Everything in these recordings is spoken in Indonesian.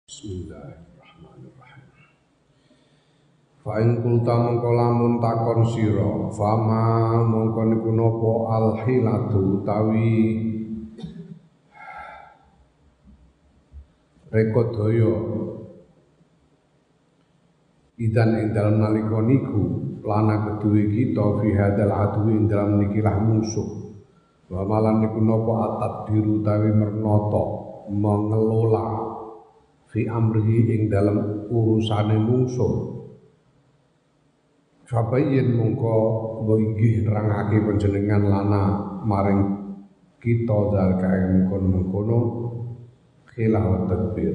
Bismillahirrahmanirrahim. Fa in qulta mongko lamun takon sira, fama mongko niku napa al-hilatu utawi rekodaya idan ing dalem nalika niku lana keduwe kita fi hadal adwi ing dalem nikilah musuh. Wa malan niku napa atadbiru utawi mernata mengelola fi amrihi ing dalam urusane mungsuh. Sabayen mongko inggih nerangake panjenengan lana maring kita zalika ing kono-kono khilah wa tadbir.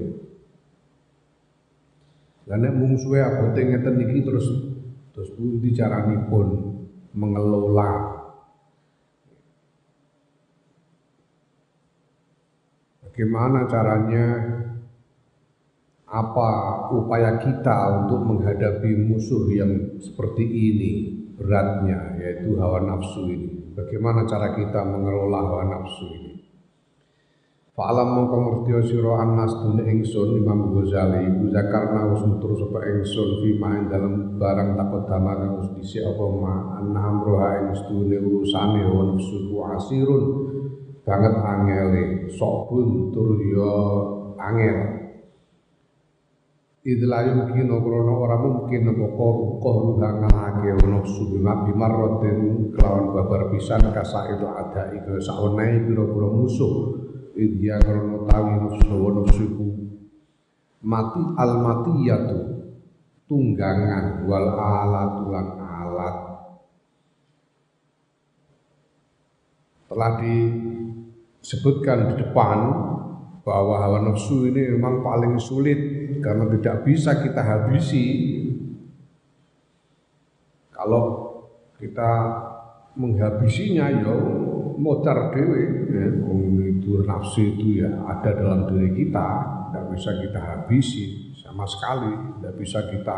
Lan nek mungsuhe abote ngeten iki terus pundi caranipun mengelola. Bagaimana caranya, apa upaya kita untuk menghadapi musuh yang seperti ini beratnya, yaitu hawa nafsu ini. Bagaimana cara kita mengelola hawa nafsu ini? Fa'alam mongko ngerti sira annas dune ingsun Imam Ghazali iku zakarna wis nutur sapa ingsun fi main dalam barang takut dama kang wis dhisik apa ma anna amroha ing sedune urusane hawa nafsu asirun banget angele sobun tur ya angel. Idlayu mungkin krono ora mungkin apa kohru ngalake nafsu bimarrotin kelawan babar pisan kasaidu ada iku sawenehe pira-pira musuh idya krono tawi nafsuku mati almatiyatu tunggangan wal alatulan alat. Telah disebutkan di depan bahwa hawa nafsu ini memang paling sulit karena tidak bisa kita habisi. Kalau kita menghabisinya ya modar dewe ya, itu nafsu itu ya ada dalam diri kita, tidak bisa kita habisi sama sekali, tidak bisa kita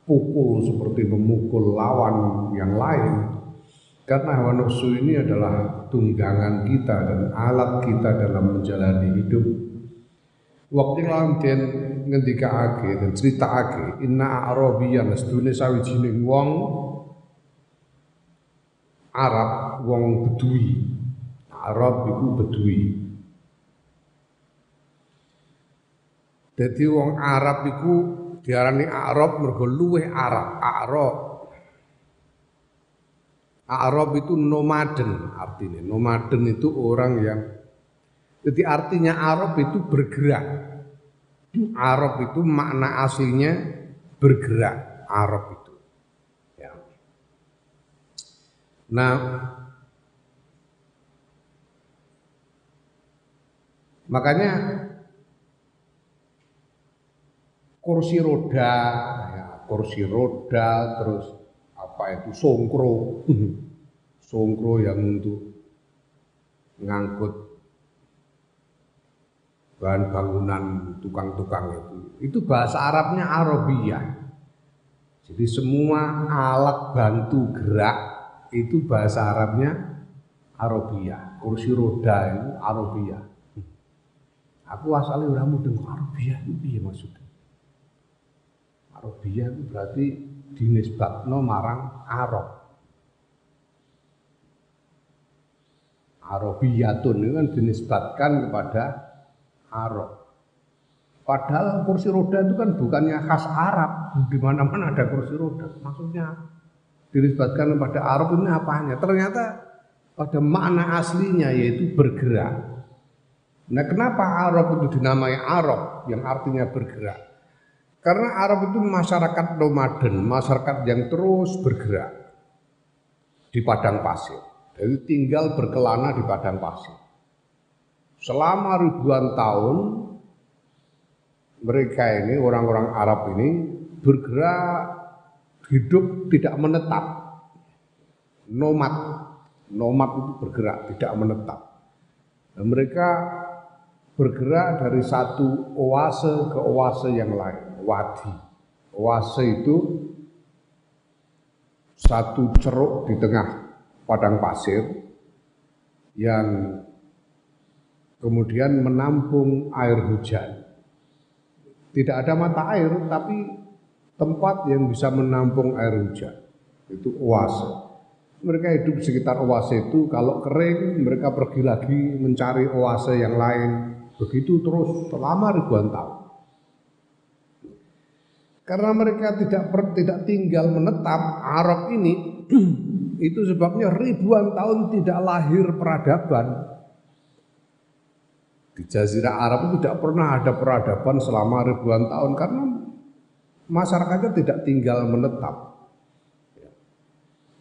pukul seperti memukul lawan yang lain. Karena hawa nafsu ini adalah tunggangan kita dan alat kita dalam menjalani hidup. Waktu lanten ngendikaake dan critakake inna arabiyan sedune sawijining wong Arab, wong Bedui. Arab iku Bedui. Dadi wong Arab iku diarani Arab mergo luweh Arab. Arab itu nomaden artinya. Nomaden itu orang yang, jadi artinya Arab itu bergerak. Arab itu makna aslinya bergerak. Arab itu. Ya. Nah, makanya kursi roda, ya, terus apa itu songkro yang untuk ngangkut bahan bangunan tukang-tukang itu bahasa Arabnya Arabiyah. Jadi semua alat bantu gerak itu bahasa Arabnya Arabiyah. Kursi roda itu Arabiyah. Aku asalnya ora mudeng Arabiyah itu piye maksudnya? Arabiyah itu berarti dinisbatno marang Arab. Arabiyatun itu kan dinisbatkan kepada Arab. Padahal kursi roda itu kan bukannya khas Arab. Di mana-mana ada kursi roda. Maksudnya dinisbatkan kepada Arab ini apanya? Ternyata pada makna aslinya yaitu bergerak. Nah, kenapa Arab itu dinamai Arab yang artinya bergerak? Karena Arab itu masyarakat nomaden, masyarakat yang terus bergerak di padang pasir. Jadi tinggal berkelana di padang pasir. Selama ribuan tahun mereka ini, orang-orang Arab ini bergerak, hidup tidak menetap. Nomad itu bergerak, tidak menetap. Dan mereka bergerak dari satu oase ke oase yang lain, wadi. Oase itu satu ceruk di tengah padang pasir yang kemudian menampung air hujan. Tidak ada mata air, tapi tempat yang bisa menampung air hujan. Itu oase. Mereka hidup di sekitar oase itu, kalau kering mereka pergi lagi mencari oase yang lain. Begitu terus selama ribuan tahun. Karena mereka tidak tinggal menetap, Arab ini itu sebabnya ribuan tahun tidak lahir peradaban. Di Jazirah Arab itu tidak pernah ada peradaban selama ribuan tahun karena masyarakatnya tidak tinggal menetap.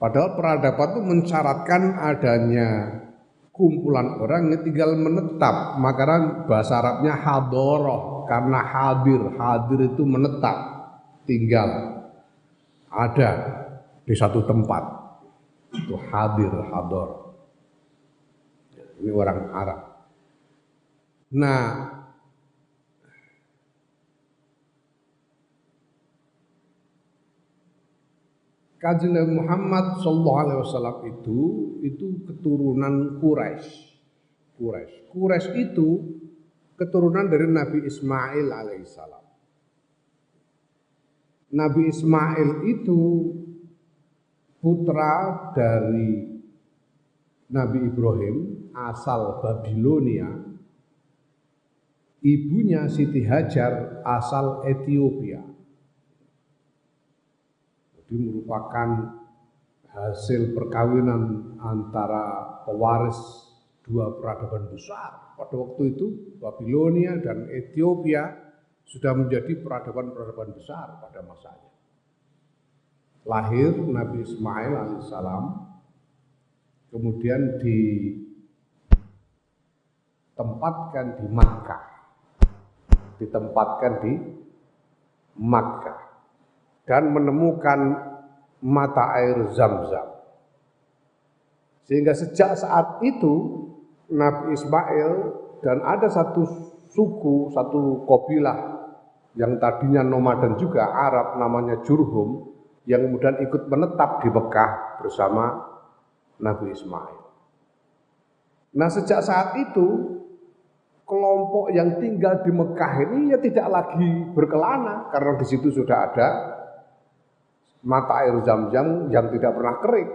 Padahal peradaban itu mensyaratkan adanya kumpulan orang yang tinggal menetap. Makanya bahasa Arabnya hadoroh, karena hadir itu menetap, tinggal, ada di satu tempat. Itu hador. Ini orang Arab. Nah, Kanjeng Nabi Muhammad sallallahu alaihi wasallam itu keturunan Quraisy. Quraisy itu keturunan dari Nabi Ismail alaihissalam. Nabi Ismail itu putra dari Nabi Ibrahim, asal Babilonia. Ibunya Siti Hajar asal Ethiopia. Jadi merupakan hasil perkawinan antara pewaris dua peradaban besar. Pada waktu itu Babilonia dan Ethiopia sudah menjadi peradaban-peradaban besar pada masanya. Lahir Nabi Ismail alaihissalam, kemudian ditempatkan di Makkah dan menemukan mata air Zam-Zam. Sehingga sejak saat itu Nabi Ismail dan ada satu suku, satu kabilah yang tadinya nomaden juga Arab namanya Jurhum, yang kemudian ikut menetap di Mekah bersama Nabi Ismail. Nah, sejak saat itu kelompok yang tinggal di Mekah ini ya tidak lagi berkelana karena di situ sudah ada mata air Zam-Zam yang tidak pernah kering.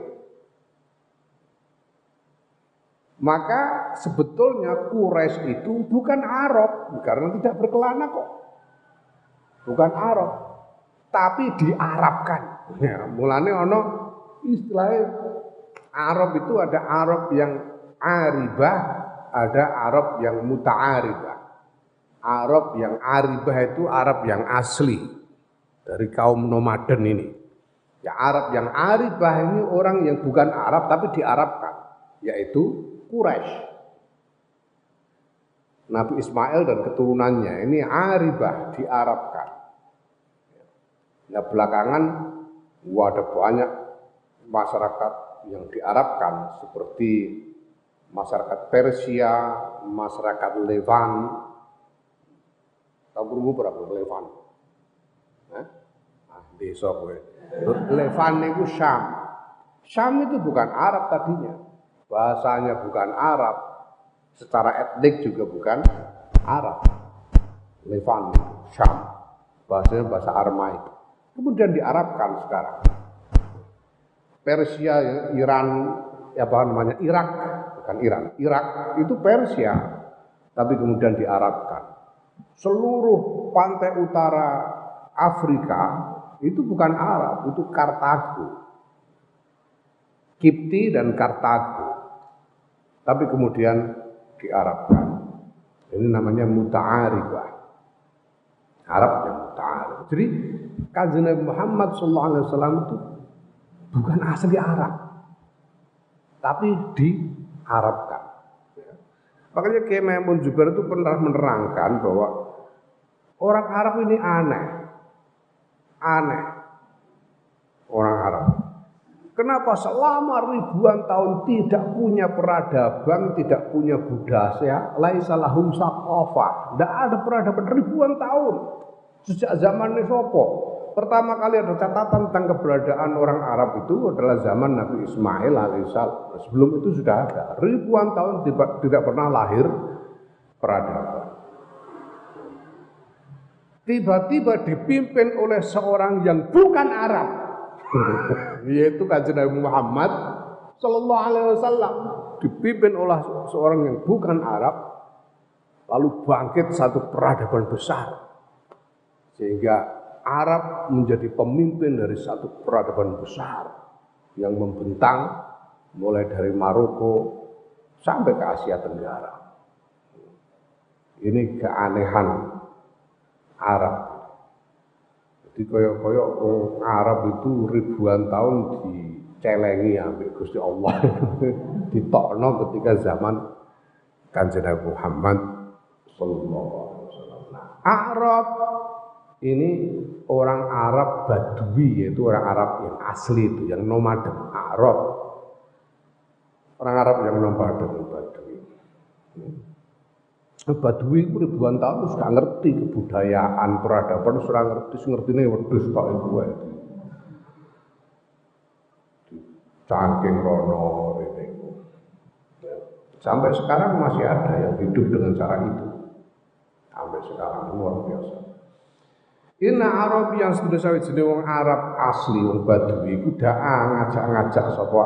Maka sebetulnya Quraisy itu bukan Arab karena tidak berkelana kok. Bukan Arab, tapi diarabkan. Ya, mulane ono istilahnya Arab itu ada Arab yang aribah, ada Arab yang muta'aribah. Arab yang aribah itu Arab yang asli dari kaum nomaden ini. Ya, Arab yang aribah ini orang yang bukan Arab tapi diarabkan, yaitu Quraisy. Nabi Ismail dan keturunannya ini aribah, diarabkan. Nah, belakangan ada banyak masyarakat yang diarabkan seperti masyarakat Persia, masyarakat Levan. Tahu berapa Levan? Desa gue. Levan itu Syam. Syam itu bukan Arab tadinya. Bahasanya bukan Arab. Secara etnik juga bukan Arab. Levan, Syam. Bahasanya bahasa Aramaik. Kemudian diarabkan sekarang. Persia, Iran, Irak, bukan Iran. Irak itu Persia, tapi kemudian diarabkan. Seluruh pantai utara Afrika itu bukan Arab, itu Kartago. Kipti dan Kartago. Tapi kemudian diarabkan. Ini namanya muta'aribah. Arab yang muta'arib. Jadi Kanjeng Nabi Muhammad SAW itu bukan asli Arab, tapi diarabkan. Makanya Kiai Maimun Zubair itu pernah menerangkan bahwa orang Arab ini aneh orang Arab. Kenapa selama ribuan tahun tidak punya peradaban, tidak punya budaya, laisa lahum saqafah, tidak ada peradaban ribuan tahun. Sejak zaman Sopo, pertama kali ada catatan tentang keberadaan orang Arab itu adalah zaman Nabi Ismail alaihissalam. Sebelum itu sudah ada ribuan tahun tidak pernah lahir peradaban. tiba-tiba dipimpin oleh seorang yang bukan Arab, yaitu Kanjeng Nabi Muhammad sallallahu alaihi wasallam, dipimpin oleh seorang yang bukan Arab, lalu bangkit satu peradaban besar, sehingga Arab menjadi pemimpin dari satu peradaban besar yang membentang mulai dari Maroko sampai ke Asia Tenggara. Ini keanehan Arab. Jadi koyok-koyok Arab itu ribuan tahun dicelengi ambek Gusti Allah. Ditokno ketika zaman Kanjeng Nabi Muhammad sallallahu alaihi wasallam. Arab ini orang Arab Badui, yaitu orang Arab yang asli itu, yang nomaden, Arab. Orang Arab yang nomaden, Badui. Badui itu ribuan tahun terus gak ngerti kebudayaan, peradaban, sudah ngerti wedhus tok iku wae. Cangking rono ini. Sampai sekarang masih ada yang hidup dengan cara itu. Sampai sekarang luar biasa. Inna Arab yang sudah sawijine wong Arab asli wong Badui iku ngajak-ngajak sapa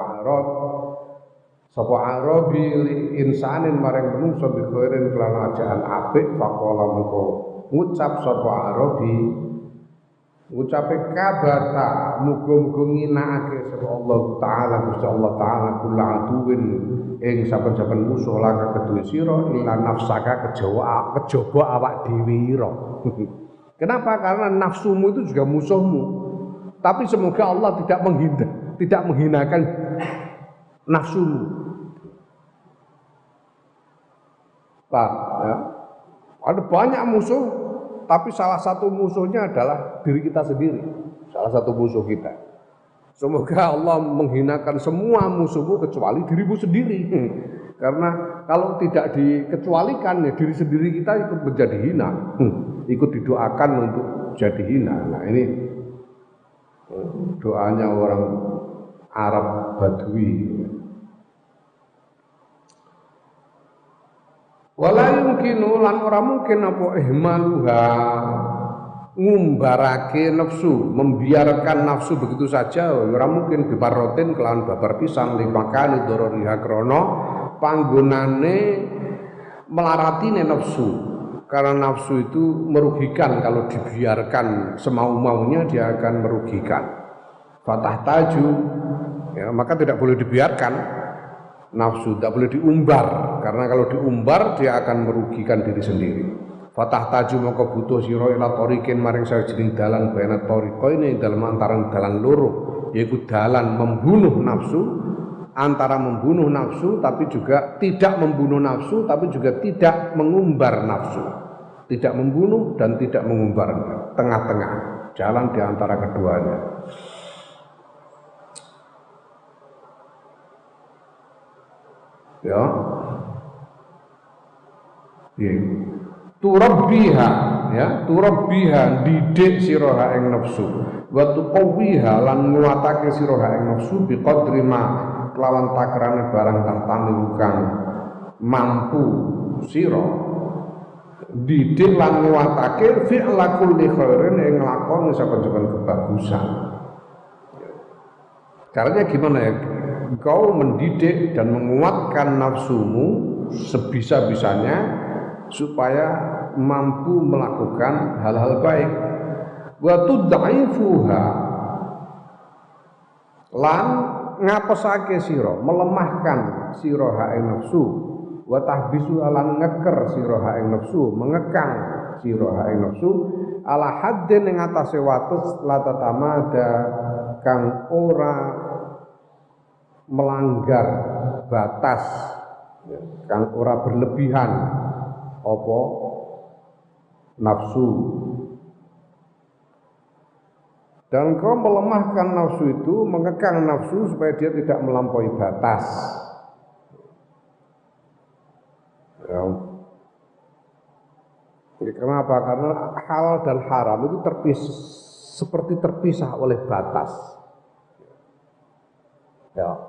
Arabi insanin maring menungso bi khairin kelan ajaan apik faqala mengko ngucap sapa Arabi ngucape kabata muga-muga nginakake sapa Allah taala Gusti Allah taala kula aduwin ing saben-saben musuh lan kedue sira ila nafsaka kejaba awak dhewe ira. Kenapa? Karena nafsumu itu juga musuhmu. Tapi semoga Allah tidak menghinakan nafsumu. Pak, ya. Ada banyak musuh, tapi salah satu musuhnya adalah diri kita sendiri. Salah satu musuh kita. Semoga Allah menghinakan semua musuhmu kecuali dirimu sendiri. Karena kalau tidak dikecualikan, ya diri sendiri kita ikut menjadi hina. Ikut didoakan untuk jadi hina. Nah ini doanya orang Arab Badui. Wala yumkinu lan ora mungkin apa ihmaluha ngumbarake nafsu, membiarkan nafsu begitu saja ora mungkin bibarotin kelawan babar pisan limakani dororiha krana panggonane melaratine nafsu. Karena nafsu itu merugikan, kalau dibiarkan semau-maunya dia akan merugikan. Fatah taju, ya, maka tidak boleh dibiarkan. Nafsu tidak boleh diumbar, karena kalau diumbar dia akan merugikan diri sendiri. Fatah taju maka butuh sira ila tariqin maring sawijining dalan baina tariqaine dalam antara dalan loro, yaitu dalan membunuh nafsu, antara membunuh nafsu tapi juga tidak membunuh nafsu, tapi juga tidak mengumbar nafsu. Tidak membunuh dan tidak mengumbar, tengah-tengah, jalan di antara keduanya. Ya. Turabbiha, ya, turabbiha didik sira ing nafsu. Wa tuqawwiha lan nguatake sira ing nafsu biqadri ma kelawan takrane barang tahtami kang mampu sira. Didik lan nguatake fi'la kulli khairin ing nglakoni saben-saben kebagusan. Caranya gimana ya? Engkau mendidik dan menguatkan nafsumu sebisa-bisanya supaya mampu melakukan hal-hal baik. Wa tudaifuha lan ngapesake sira, melemahkan sira ing nafsu. Wa tahbisu lan ngeker sira ing nafsu, mengekang sira ing nafsu ala haddin ing atase wates latatamada kang ora melanggar batas, ya, kang ora berlebihan apa nafsu. Dan kau melemahkan nafsu itu, mengekang nafsu supaya dia tidak melampaui batas. Ya. Kenapa? Karena halal dan haram itu seperti terpisah oleh batas. Ya.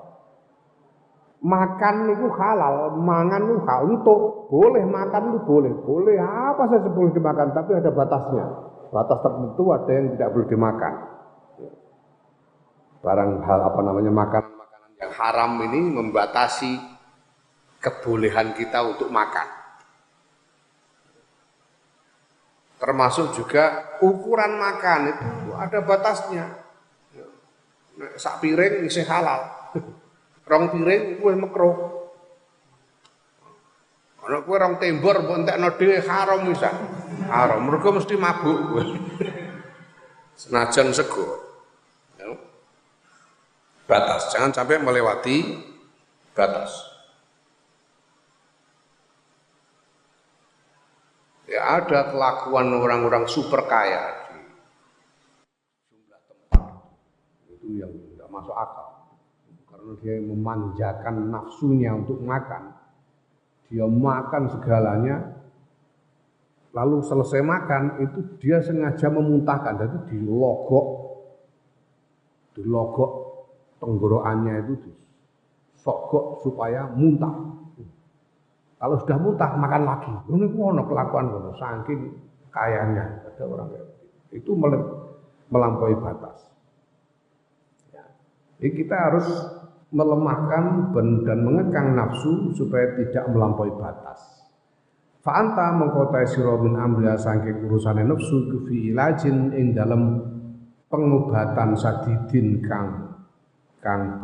Makan itu halal, mangan itu halal, untuk boleh makan itu boleh apa saja boleh dimakan, tapi ada batasnya. batas tertentu ada yang tidak boleh dimakan. Barang hal makanan-makanan yang haram ini membatasi kebolehan kita untuk makan. Termasuk juga ukuran makan itu ada batasnya. Sak piring isih halal. Rong piring kuwi makruh. Ana kuwi rong tembor mbok entekno dhewe haram wisan. Haram mergo mesti mabuk. Senajan sego. Batas, jangan sampai melewati batas. Ya ada kelakuan orang-orang super kaya di jumlah tempat itu yang tidak masuk akal. Karena dia memanjakan nafsunya untuk makan, dia makan segalanya, lalu selesai makan itu dia sengaja memuntahkan, jadi dilogok tenggorokannya itu disogok supaya muntah. Kalau sudah muntah makan lagi. Ini ono kelakuan ngono saking kayanya ada orang kayak itu melampaui batas. Ya. Jadi kita harus melemahkan dan mengekang nafsu supaya tidak melampaui batas. Fa'anta mengkotai sira min amriha saking urusane nafsu fi ilajin ing dalam pengobatan sadidin kang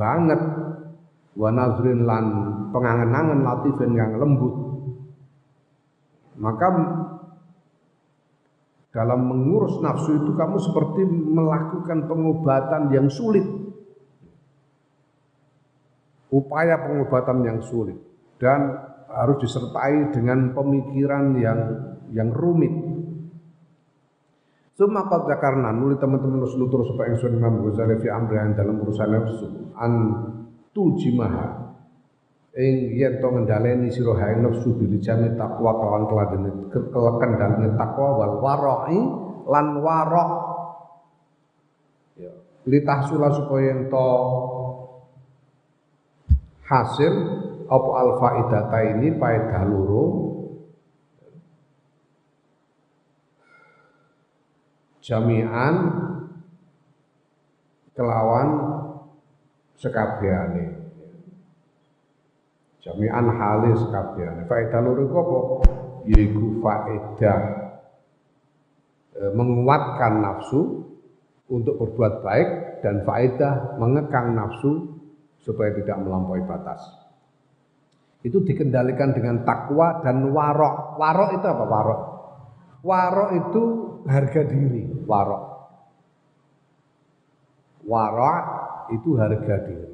banget wa nazrin lan pengangen-angen latifin yang lembut. Maka dalam mengurus nafsu itu kamu seperti melakukan pengobatan yang sulit. Upaya pengobatan yang sulit dan harus disertai dengan pemikiran yang rumit. Suma qad zakarna nuli teman-teman Rasulullah supaya ingsun Imam Ghazali fi amrihan dalam urusan nafsu an tujimaha ing yen to ngendhaleni sira hae nafsu bil jami takwa kawan kendhalene takwa wal wara'i lan warok ya litahsula supaya ento hasil apa al faidata ini faedah loro jami'an kelawan sekabehane. Jami'an hale sekabehane. Faedah loro iku apa? Yaiku faedah menguatkan nafsu untuk berbuat baik dan faedah mengekang nafsu supaya tidak melampaui batas. Itu dikendalikan dengan takwa dan warok. Warok itu apa warok? Warok itu harga diri, warok. Warok itu harga diri.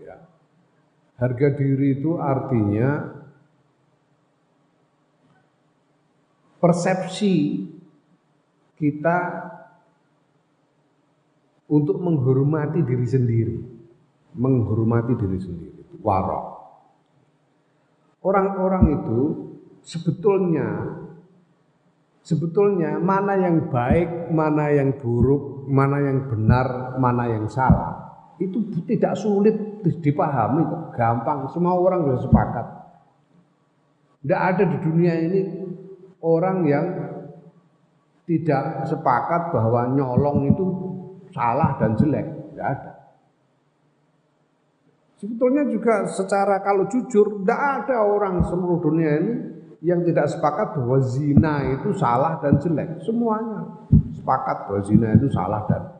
Ya. Harga diri itu artinya persepsi kita untuk menghormati diri sendiri. Menghormati diri sendiri, warok. Orang-orang itu sebetulnya mana yang baik, mana yang buruk, mana yang benar, mana yang salah itu tidak sulit dipahami, gampang, semua orang sudah sepakat. Tidak ada di dunia ini orang yang tidak sepakat bahwa nyolong itu salah dan jelek, tidak ada. Sebetulnya juga secara kalau jujur tidak ada orang seluruh dunia ini yang tidak sepakat bahwa zina itu salah dan jelek. Semuanya sepakat bahwa zina itu salah dan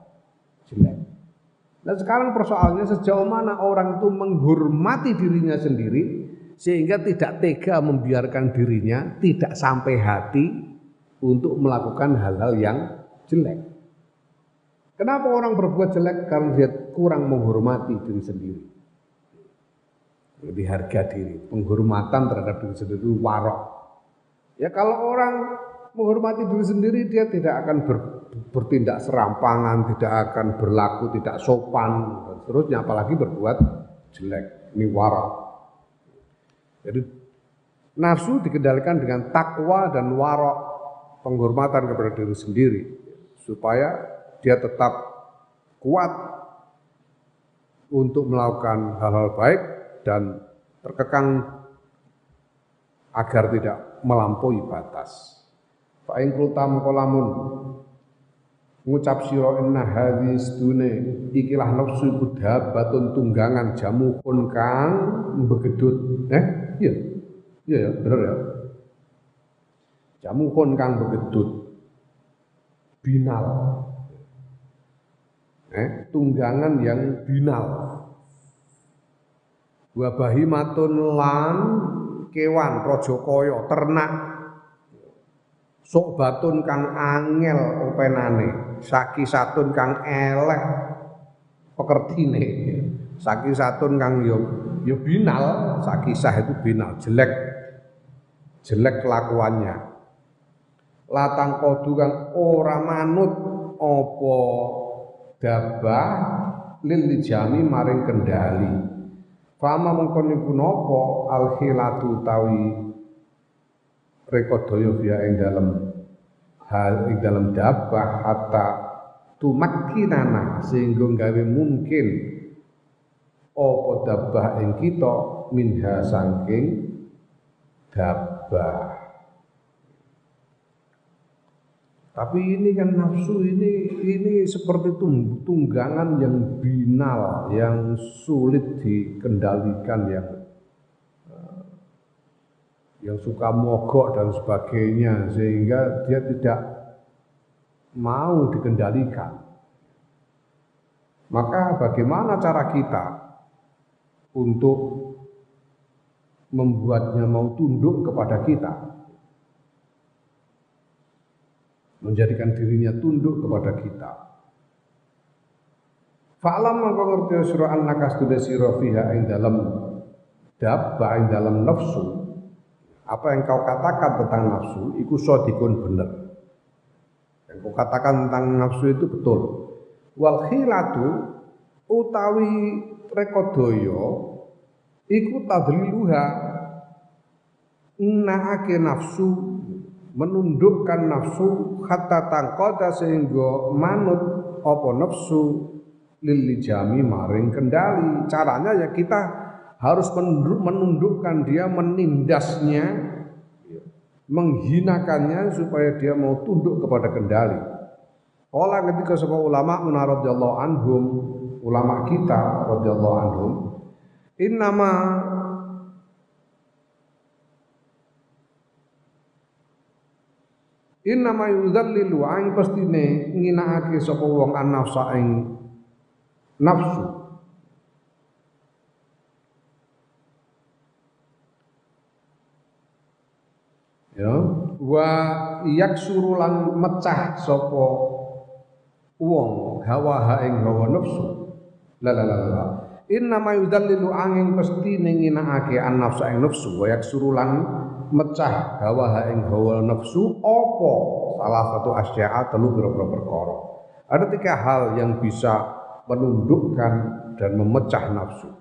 jelek. Nah sekarang persoalannya sejauh mana orang itu menghormati dirinya sendiri sehingga tidak tega membiarkan dirinya tidak sampai hati untuk melakukan hal-hal yang jelek. Kenapa orang berbuat jelek? Karena dia kurang menghormati diri sendiri. Lebih harga diri, penghormatan terhadap diri sendiri itu warok. Ya kalau orang menghormati diri sendiri dia tidak akan bertindak serampangan, tidak akan berlaku tidak sopan dan seterusnya, apalagi berbuat jelek. Ini warok. Jadi nafsu dikendalikan dengan takwa dan warok, penghormatan kepada diri sendiri supaya dia tetap kuat untuk melakukan hal-hal baik dan terkekang agar tidak melampaui batas. Fa in qulta maqalamun ngucap sira inna hadis dune ikilah nafsu iku dabatun tunggangan jamuhun kang begedut. Iya. Iya ya, bener ya. Jamuhun kang begedut. Binal. Tunggangan yang binal. Wa bahimatun lan kewan raja kaya ternak sobatun kang angel openane sakisatun kang elek pekertine sakisatun kang yo binal sakisah itu binal jelek kelakuannya latang kodu kang ora manut apa dabah lil jami maring kendali fama mengkon niku napa al khilatu tawi rekodaya biya ing dalem dabah hatta tumakkinana sehingga gawe mungkin apa dabah ing kita minha saking dabah. Tapi ini kan nafsu ini seperti tunggangan yang binal, yang sulit dikendalikan, yang suka mogok dan sebagainya, sehingga dia tidak mau dikendalikan. Maka bagaimana cara kita untuk membuatnya mau tunduk kepada kita, menjadikan dirinya tunduk kepada kita. Fa'lam mangko ngerti sira annaka studi sira fiha ing dalem dabbah ing dalem nafsu. Apa yang kau katakan tentang nafsu iku shadikun bener. Yang kau katakan tentang nafsu itu betul. Wal khilatu utawi rekodaya iku tadliluha naake nafsu, menundukkan nafsu hatta tangqada sehingga manut apa nafsu lil jami maring kendali. Caranya ya kita harus menundukkan dia, menindasnya, menghinakannya supaya dia mau tunduk kepada kendali. Kala ketika sapa ulama radhiyallahu anhum, ulama kita radhiyallahu anhum, Innama yudhallilu aing pastine nginakake sapa wong an-nafsa ing nafsu. Ya, wa yaksuru lan mecah sapa wong hawa ing hawa nafsu. La. Innama yudhallilu angin pastine nginakake an-nafsa ing nafsu wa yaksuru lan mecah hawa ing hawa nafsu apa salah satu asya'a telu pira-pira perkara. Ada 3 hal yang bisa menundukkan dan memecah nafsu.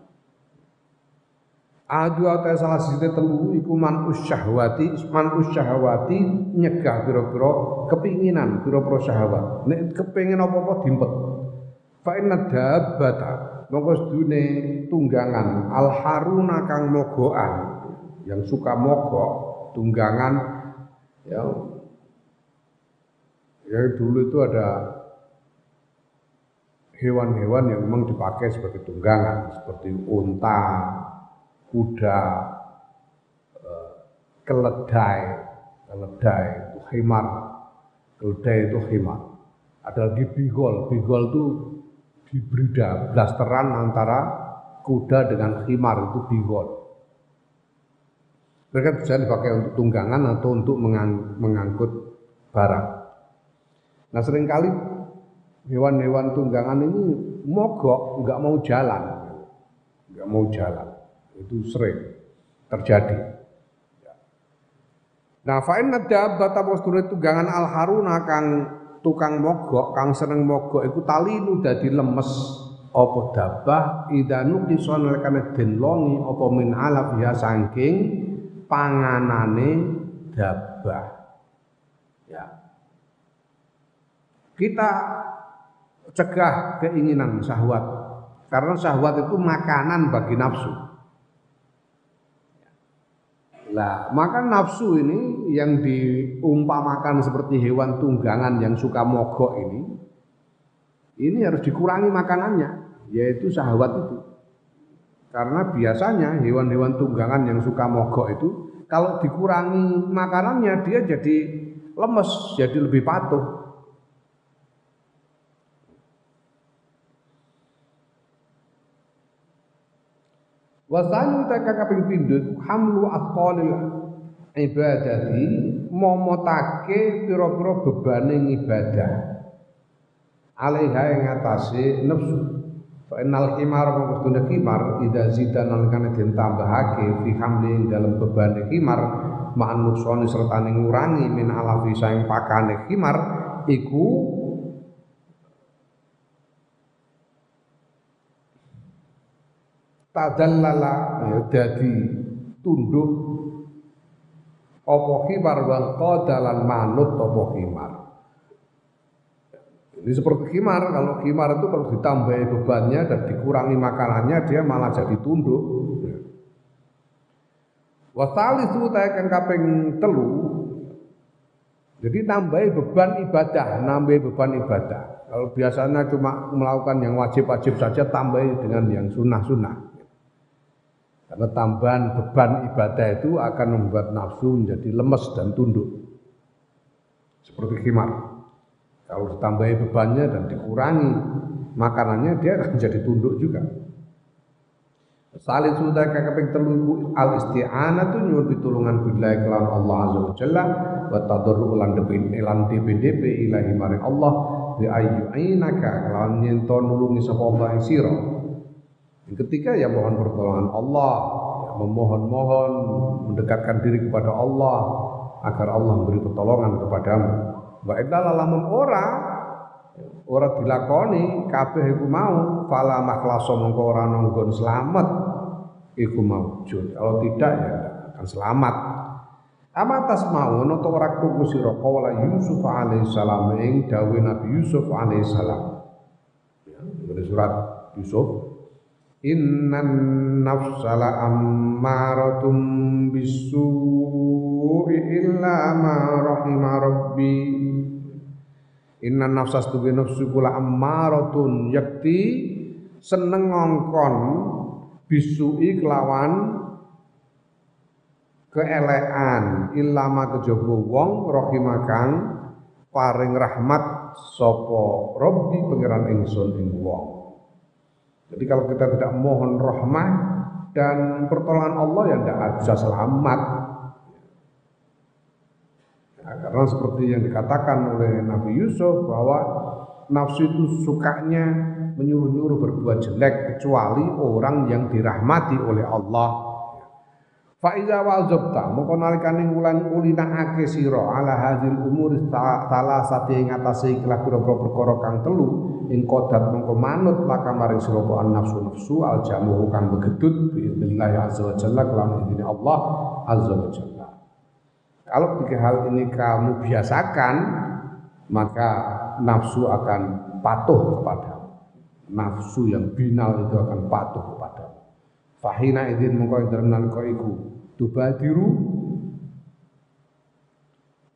Adu ate salah siji telu iku manus syahwati nyegah pira-pira kepinginan, pira-pira syahwat. Nek kepengin apa-apa dimpet. Fa inna dabbata mongko sedune tunggangan al haruna kang mogokan, yang suka mogok, tunggangan ya dulu itu ada hewan-hewan yang memang dipakai sebagai tunggangan seperti unta, kuda, keledai itu himar, keledai itu himar. Ada lagi bigol itu hibrida, blasteran antara kuda dengan himar, itu bigol. Mereka bisa dipakai untuk tunggangan atau untuk mengangkut barang. Nah seringkali hewan-hewan tunggangan ini mogok, nggak mau jalan, itu sering terjadi. Nah fa'inna dabbata posture tunggangan al haruna kang tukang mogok, kang seneng mogok iku talinu dadi lemes apa dabbah idanu dison lekane den longi apa min alaf ya saking panganane dabbah. Ya. Kita cegah keinginan syahwat, karena syahwat itu makanan bagi nafsu. Lah, maka nafsu ini yang diumpamakan seperti hewan tunggangan yang suka mogok ini harus dikurangi makanannya, yaitu syahwat itu. Karena biasanya hewan-hewan tunggangan yang suka mogok itu kalau dikurangi makanannya dia jadi lemes, jadi lebih patuh. Wasani taka kaping pindho hamlu aqalil ibadati momotake pira-pira bebane ibadah alaiha ing atase nafsu fa innal himar mungkune himar idza zidan nalikane den tambahake fi hamli dalam bebane himar ma'an nuksoni serta ngurangi min alafi saing pakane himar iku tadallala ya dadi tunduk apa khimar wal qadalan manut apa khimar. Ini seperti khimar, kalau khimar itu kalau ditambahi bebannya dan dikurangi makanannya dia malah jadi tunduk. Wasalisu tayakan kaping telu. Jadi nambahi beban ibadah. Kalau biasanya cuma melakukan yang wajib-wajib saja tambahi dengan yang sunnah-sunnah. Karena tambahan beban ibadah itu akan membuat nafsu menjadi lemes dan tunduk. Seperti khimar. Kalau ditambahi bebannya dan dikurangi makanannya dia akan jadi tunduk juga. Salis sudah kaping telu al isti'anah tu nyuwun pitulungan billahi kelawan Allah azza wa jalla wa tadarru lan DPDP ilahi maring Allah bi ayyu ainaka kelawan yen to nulungi sapa Allah ing sira. Ketika ya mohon pertolongan Allah, ya memohon-mohon, mendekatkan diri kepada Allah agar Allah memberi pertolongan kepadamu. Wa idza lamun ora dilakoni kabeh iku mau fala makhlaso mongko ora nanggon slamet iku maujud. Kalau tidak ya akan selamat. Amatas mau to ora krungu sira qala Yusuf alaihi salam ing dawuh Nabi Yusuf alaihi salam. Ya, dari surat Yusuf innan nafsala ammaratun bisu'i illa ma rahima rabbi. Innan nafsas tuwi nafsu kula ammaratun yakti seneng ngongkon bisu'i kelawan keelekan illa ma kejaba wong rahima kang paring rahmat sapa rabbi pangeran ingsun ing wong. Jadi kalau kita tidak mohon rahmah dan pertolongan Allah ya tidak bisa selamat. Ya, karena seperti yang dikatakan oleh Nabi Yusuf bahwa nafsu itu sukanya menyuruh-nyuruh berbuat jelek kecuali orang yang dirahmati oleh Allah. Fa iza wazabta mongko nalikane ngulinakake sira ala hadzil umur salasati ing atase ikhlas pira-pira perkara kang telu ing kodat mongko manut laka maring sira nafsu al jamuhu kang begedut biidznillah azza wa jalla kelawan izin Allah azza wa jalla. Kalau tiga hal ini kamu biasakan maka nafsu akan patuh kepadamu. Nafsu yang binal itu akan patuh kepadamu. Fahina idzin mongko ing dalem nalika iku tubadiru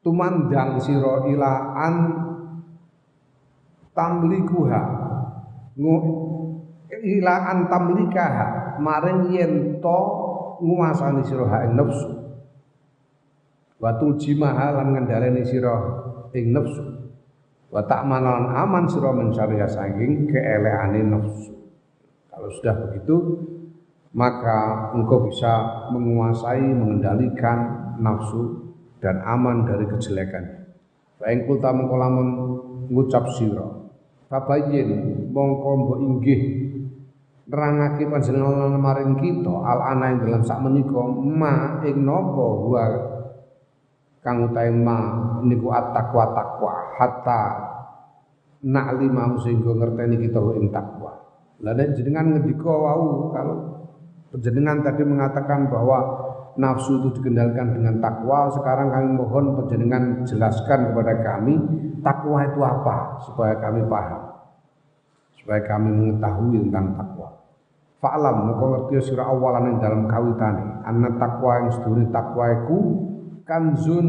tumandang sira ilaan tamlikuha ilaan tamlikaha maring yen to nguasani sira ing nafsu wa tujimaha lan ngendhaleni sira ing nafsu wa ta'manan aman sira mencari saking keelekane nafsu. Kalau sudah begitu maka engkau bisa menguasai, mengendalikan nafsu dan aman dari kejelekan. Fa ing kulta mengko lamun ngucap sira fabayyin mongko mbok inggih nerangake panjenengan maring kita al ana ing dalam sak menika ma ing napa wa kang utahe ma niku at-taqwa hatta na'lima sehingga ngerteni kita ing takwa. Lah nek jenengan ngendika wau kalau penjenengan tadi mengatakan bahwa nafsu itu dikendalikan dengan takwa. Sekarang kami mohon penjenengan jelaskan kepada kami takwa itu apa supaya kami paham, supaya kami mengetahui tentang takwa. Fa'lam moko ngerti sira awalan ing dalem kawitane anna takwa ing sedune takwa iku kanzun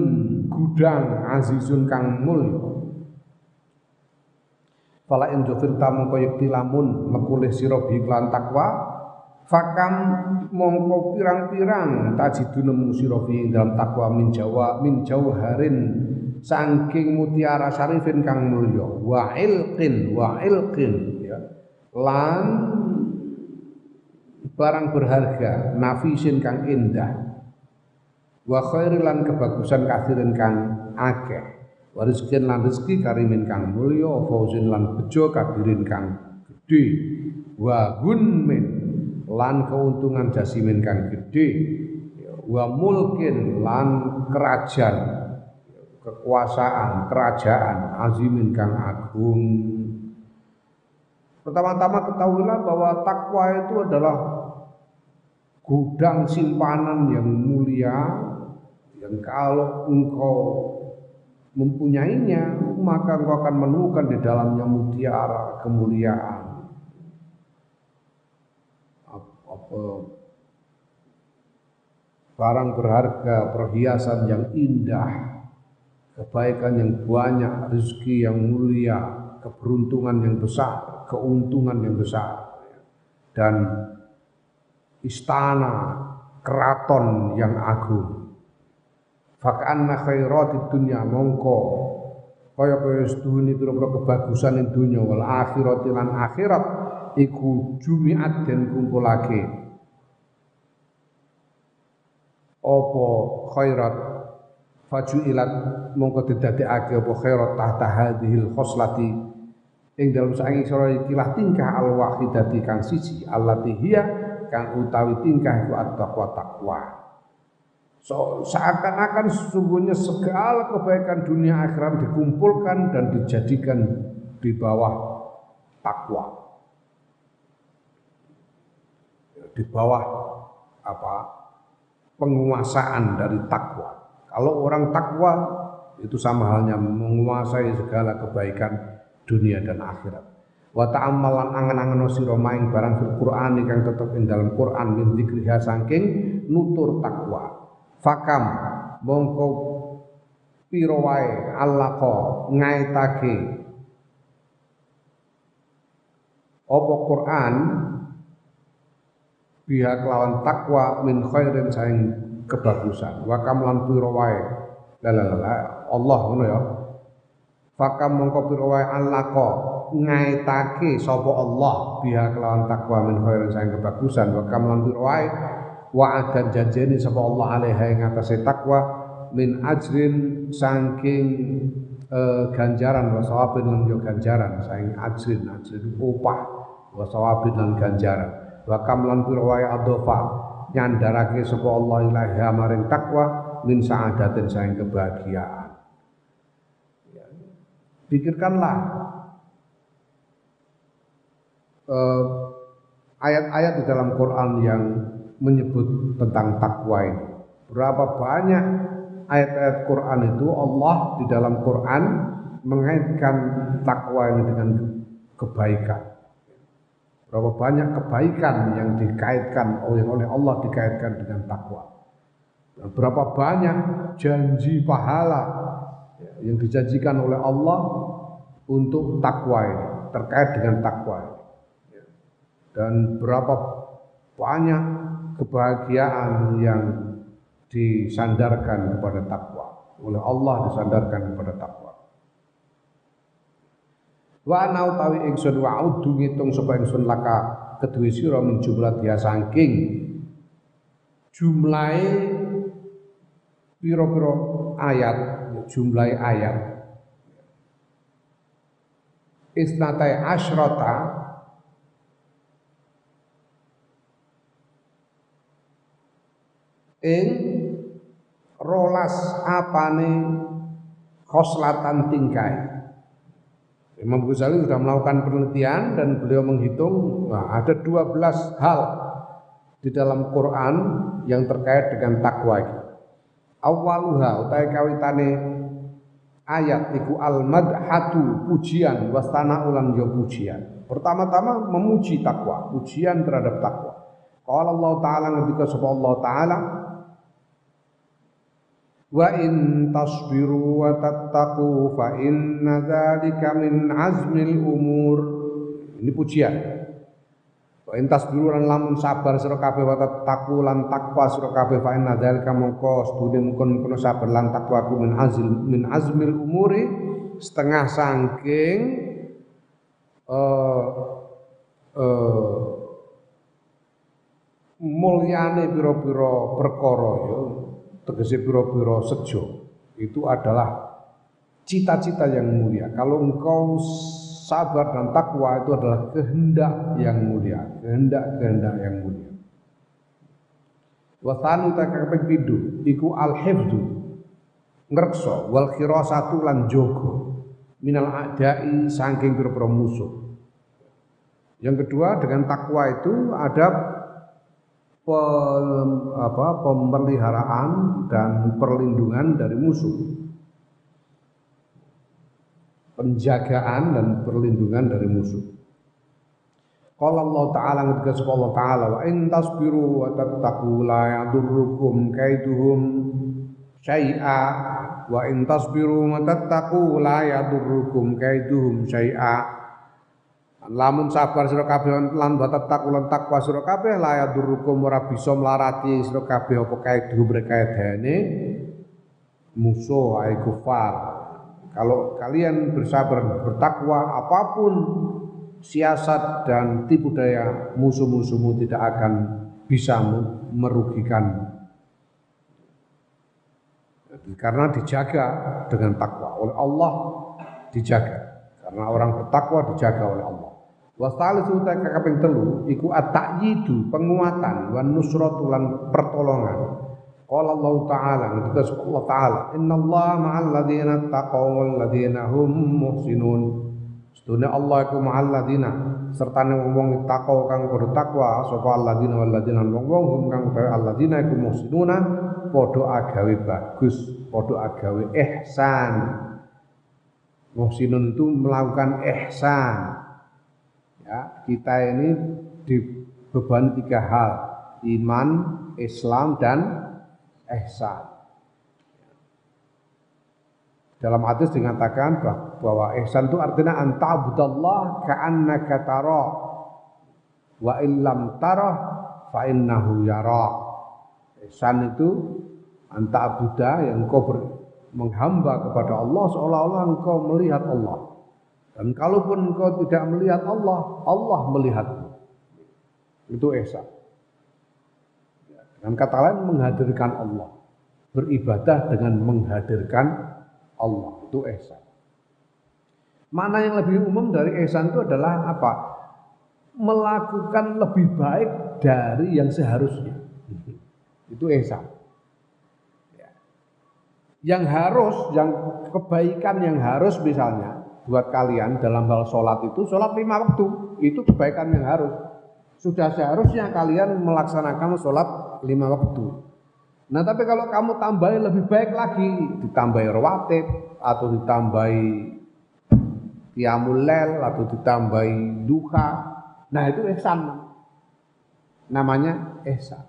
gudang azizun kang mulya. Fala in dzufirta mongko yekti lamun mekulih sira bi lan takwa fakam mongko pirang-pirang tajidu nemu sira bi dalam takwa min jauharin saking mutiara sarifin kang mulya wa ilqin ya lan barang berharga nafisin kang indah wa khairilan kebagusan kathirin kang akeh wa rizkin lan rezeki karimin kang mulya fauzin lan bejo kabirin kang gedhe wa gunmin lan keuntungan jasimin kang gedhe wa mulkin lan kekuasaan kerajaan azimin kang agung. Pertama-tama ketahuilah bahwa takwa itu adalah gudang simpanan yang mulia yang kalau engkau mempunyainya maka engkau akan menemukan di dalamnya mutiara kemuliaan barang berharga, perhiasan yang indah, kebaikan yang banyak, rezeki yang mulia, keberuntungan yang besar, keuntungan yang besar dan istana keraton yang agung. Fak'anna khairatid dunya mongko kaya sedune pira-pira kebagusan ing dunya wal akhirati lan akhirat iku jumi'at den kumpulake apa khairat faju'ilat mongko didadekake apa khairat tahta hadhil khoslati ing dalem sangisora ikilah tingkah al wahidati kang siji allati hiya kang utawi tingkah iku at-taqwa takwa. So, seakan-akan sesungguhnya segala kebaikan dunia akhirat dikumpulkan dan dijadikan di bawah takwa. Di bawah penguasaan dari takwa. Kalau orang takwa itu sama halnya menguasai segala kebaikan dunia dan akhirat. Wa ta'ammalan angen-angen sira maing barang fil Qur'an kang tetep ing dalam Qur'an min dzikriha saking nutur takwa. Fakam mongko pira wae allaqa ngaitake apa Quran biha kelawan takwa min khairin saing kebagusan wa kam lan pira wae Allah ngono ya fakam mongko pira wae allaqa ngaitake sapa Allah biha kelawan takwa min khairin saing kebagusan wa kam lan pira wae wa'adan janjeni sapa Allah alaiha ing atase takwa min ajrin saking ganjaran wa sawabin lan yo ganjaran saing ajrin upah wa sawabin lan ganjaran wa kam lan pira wae adhofa nyandarake sapa Allah ilaiha maring takwa min sa'adatin saing kebahagiaan. Pikirkanlah ayat-ayat di dalam Quran yang menyebut tentang takwa ini. Berapa banyak ayat-ayat Quran itu Allah di dalam Quran mengaitkan takwa ini dengan kebaikan. Berapa banyak kebaikan yang dikaitkan oleh Allah dikaitkan dengan takwa. Dan berapa banyak janji pahala yang dijanjikan oleh Allah untuk takwa ini, terkait dengan takwa ini. Dan berapa banyak kebahagiaan yang disandarkan kepada takwa oleh Allah disandarkan kepada takwa. Wa ana utawi ingsun wa udu ngitung sapa ingsun laka kedue sira min jumlah dia saking jumlahe pira-pira ayat jumlahe ayat isnatai asyrata ing rolas apane khoslatan tingkai. Imam Ghazali sudah melakukan penelitian dan beliau menghitung ada 12 hal di dalam Quran yang terkait dengan takwa ini. Awaluha utawi kawitane ayat iku al-madhatu pujian wastana'ulan yo pujian. Pertama-tama memuji takwa, pujian terhadap takwa. Qala Allah Ta'ala ketika sapa Allah Ta'ala wa in tasbiru wa tattaqu fa inna dzalika min azmil umur. Ini pujian. Wa in tasbiru lan lamun sabar sira kabeh wa tattaqu lan takwa sira kabeh fa inna dzalika mongko sedune mungkon sabar lan takwa ku min azmil umuri setengah saking mulyane pira-pira perkara ya, tegese pira-pira sejo itu adalah cita-cita yang mulia. Kalau engkau sabar dan takwa itu adalah kehendak yang mulia, kehendak yang mulia. Wa thanu takaping pindho iku al-hifdzu ngreksa wal khirasatu lan jaga minal a'da'i saking pira-pira musuh. Yang kedua dengan takwa itu ada pemeliharaan dan perlindungan dari musuh. Penjagaan dan perlindungan dari musuh. Qala Allah Ta'ala ketika Allah Ta'ala wa in tasbiru wa tattaqu la yadurrukum kaiduhum syai'a wa in tasbiru wa tattaqu la yadurrukum kaiduhum syai'a. Lamun sabar sira kabeh lan tattaqu lan takwa sira kabeh la yadurrukum ora bisa mlarati sira kabeh apa kaiduhum rekaedane musuh ai kufar. Kalau kalian bersabar bertakwa apapun siasat dan tipu daya musuh-musuhmu tidak akan bisa merugikan. Karena dijaga dengan takwa oleh Allah, dijaga. Karena orang bertakwa dijaga oleh Allah. Wa salisu ta kaping 3 iku at-ta'yidu penguatan wan nusratu lan pertolongan. Qala Allah Ta'ala ketika Allah Ta'ala innallaha ma'al ladzina taqaw wal ladzina hum muhsinun. Sedune Allah iku ma'al ladzina sertane wong taqwa kang bertakwa sapa alladzina wal ladzina wong hum kang alladzina iku muhsinuna padha agawe bagus, padha agawe ihsan. Muhsinun itu melakukan ihsan. Ya, kita ini dibebani 3 hal, iman, Islam dan ihsan. Dalam hadis dikatakan bahwa ihsan itu artinya anta'budallah ka'annaka tara wa illam tara fa innahu yara. Ihsan itu anta'buda yang engkau menghamba kepada Allah seolah-olah engkau melihat Allah. Dan kalaupun engkau tidak melihat Allah, Allah melihatmu. Itu ihsan. Dengan kata lain menghadirkan Allah. Beribadah dengan menghadirkan Allah. Itu ihsan. Makna yang lebih umum dari ihsan itu adalah apa? Melakukan lebih baik dari yang seharusnya. Itu ihsan. Yang harus, yang kebaikan yang harus misalnya buat kalian dalam hal sholat itu, sholat 5 waktu, itu kebaikan yang harus. Sudah seharusnya kalian melaksanakan sholat 5 waktu. Nah tapi kalau kamu tambahi lebih baik lagi, ditambahi rawatib, atau ditambahi qiyamul lail, atau ditambahi duha, nah itu ihsan. Namanya ihsan.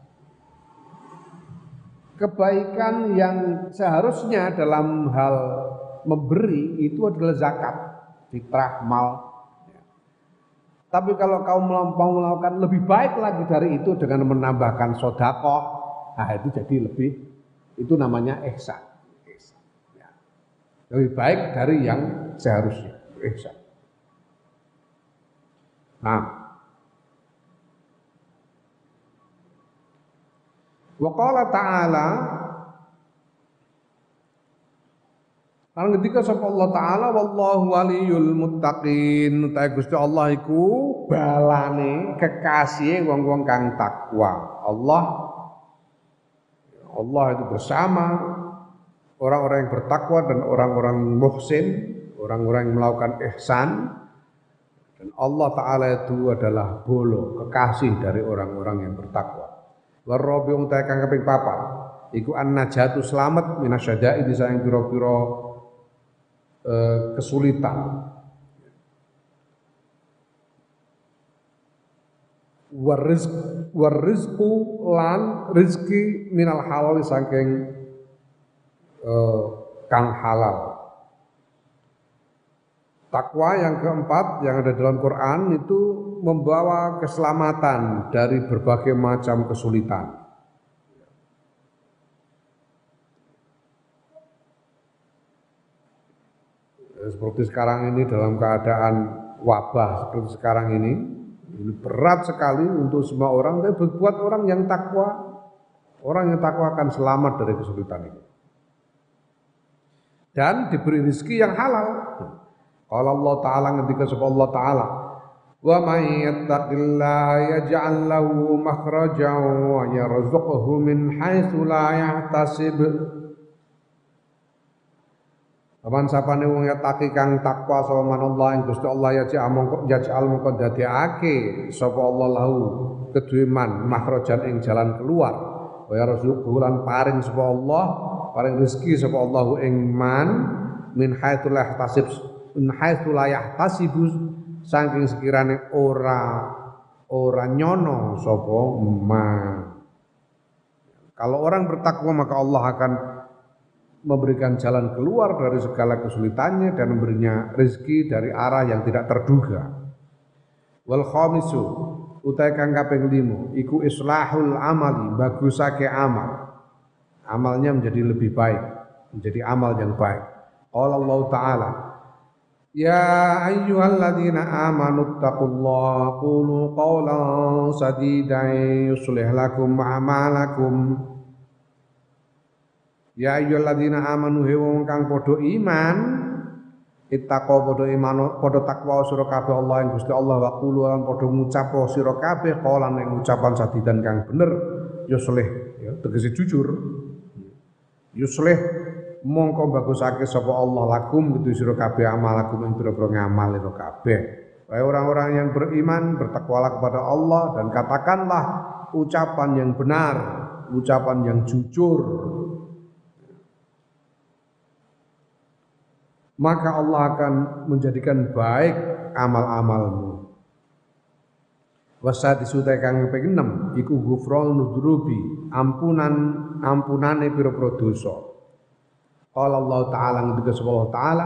Kebaikan yang seharusnya dalam hal memberi itu adalah zakat, fitrah, mal. Tapi kalau kamu mau melakukan lebih baik lagi dari itu dengan menambahkan sedekah, nah itu jadi lebih, itu namanya ihsan. Ya. Lebih baik dari yang seharusnya, ihsan. Nah, wa qala ta'ala Karena ketika sapa Allah Ta'ala wallahu waliyul muttaqin, utahe Gusti Allah iku balane kekasih wong-wong kang takwa. Allah itu bersama orang-orang yang bertakwa dan orang-orang muhsin, orang-orang yang melakukan ihsan. Dan Allah Ta'ala itu adalah bolo, kekasih dari orang-orang yang bertakwa. Warabi utahe kang kaping 4 iku an-najatu slamet minasyada'i disayang pira-pira kesulitan. warizqu lan rizki minal halal saking kang halal. Takwa yang keempat yang ada dalam Quran itu membawa keselamatan dari berbagai macam kesulitan. Seperti sekarang ini dalam keadaan wabah seperti sekarang ini berat sekali untuk semua orang, tapi buat orang yang takwa akan selamat dari kesulitan ini dan diberi rezeki yang halal. Kalau Allah Ta'ala ngendika sapa Allah Ta'ala, wa may yattaqillaha yaj'al lahu makhrajan wa yarzuqhu min haitsu la yahtasib. Aman sapane wong yataki kang takwa sapa manallah ing Gusti Allah yaj'al mongko dadekake sapa Allah lahu kedue man makhrajan ing jalan keluar. Wa yarzuqhu lan paring sapa Allah, paring rezeki sapa Allah ing man min haitsu la yahtasib. Haitsu la yahtasibu saking sekirane ora nyono sapa man. Kalau orang bertakwa maka Allah akan memberikan jalan keluar dari segala kesulitannya dan memberinya rezeki dari arah yang tidak terduga. Wal khamisu utai kang kaping 5 iku islahul amali, bagusake amal. Amalnya menjadi lebih baik, menjadi amal yang baik. Qala Allah Ta'ala, ya ayyuhalladzina amanu taqullaha qulu qawlan sadidan yuslih lakum a'malakum. Ya ayyuhalladzina amanu wong kang padha iman, ittaqo padha iman padha takwa sira kabeh Allah ing Gusti Allah wa qulu lan padha ngucap sira kabeh qawlan ing ucapan sadidan kang bener yuslih ya tegese jujur. Yuslih mongko bagusake sapa Allah lakum gitu sira kabeh amalakum ing pira-pira ngamal ira kabeh. Wahai orang-orang yang beriman, bertakwalah kepada Allah dan katakanlah ucapan yang benar, ucapan yang jujur. Maka Allah akan menjadikan baik amal-amalmu. Wasadisu kang ping 6 iku ghufranul dzunubi, ampunane pira-pira dosa. Qala Allah Ta'ala ngendika sapa Allah Ta'ala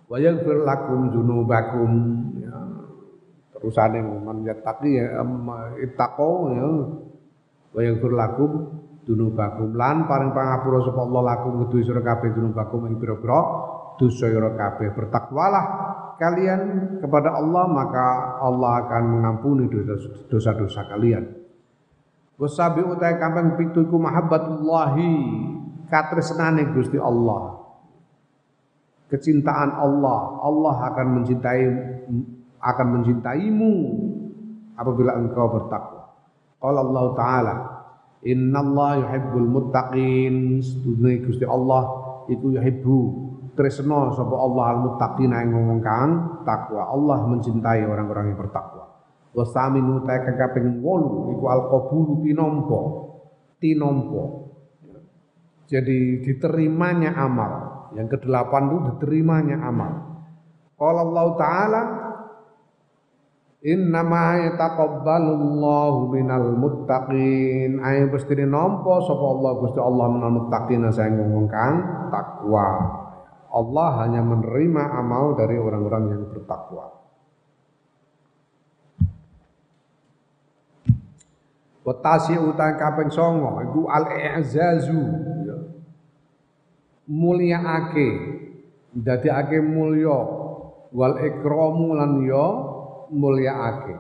wa yaghfir lakum dzunubakum ya terusane man yattaqi ya ittaqo ya wa yaghfir lakum dzunubakum lan paring pangapura sapa Allah lakum kedue sira kabeh dzunubakum ing pira-pira dosa sira kabeh. Bertakwalah kalian kepada Allah maka Allah akan mengampuni dosa-dosa kalian. Wasabi utai kampung pitu iku mahabbatullahi, katresnane Gusti Allah, kecintaan Allah. Allah akan mencintaimu apabila engkau bertakwa. Qala Allah Ta'ala, innallaha yuhibbul muttaqin. Sedune Gusti Allah iku yuhibbu tresna sapa Allah al muttaqina ing wong kang takwa. Allah mencintai orang-orang yang bertakwa. Wasaminu ta kaping 8 iku al qabulu tinompo. Jadi diterimanya amal. Yang ke-8 itu diterimanya amal. Qala Allah Ta'ala, innama yataqabbalullahu minal muttaqin. Ayo pasti nampa sapa Allah Gusti Allah minal muttaqin saeng wong kang takwa. Allah hanya menerima amal dari orang-orang yang bertakwa. Watasi utang kaping 9 iku al-i'zazu, mulyaake, ndadekake mulya, wal ikramu lan ya mulyaake.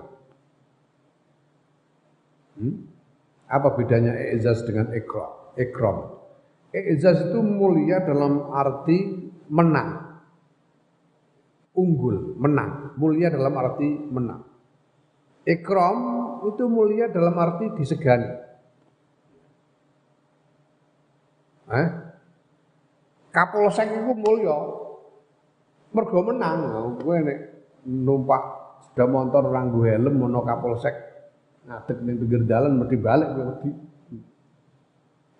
Apa bedanya i'zaz dengan ikram? I'zaz itu mulia dalam arti menang, unggul, menang. Mulia dalam arti menang. Ikram itu mulia dalam arti disegani. Kapolsek itu mulia, mergo menang. Kowe nek numpak sepeda motor ora nggo helm ana kapolsek ngadeg ning pinggir dalan mesti balik kowe wedi.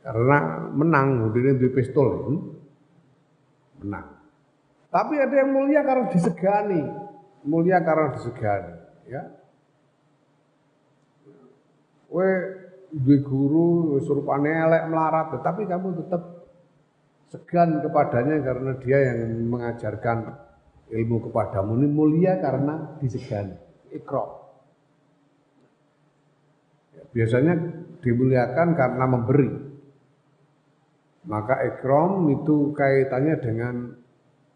Karena menang, dene duwe pistol. Menang. Tapi ada yang mulia karena disegani. Mulia karena disegani, ya. Kowe duwe guru wis rupane elek melarat, tetapi kamu tetap segan kepadanya karena dia yang mengajarkan ilmu kepadamu. Ini mulia karena disegani. Ikram. Biasanya dimuliakan karena memberi. Maka ikram itu kaitannya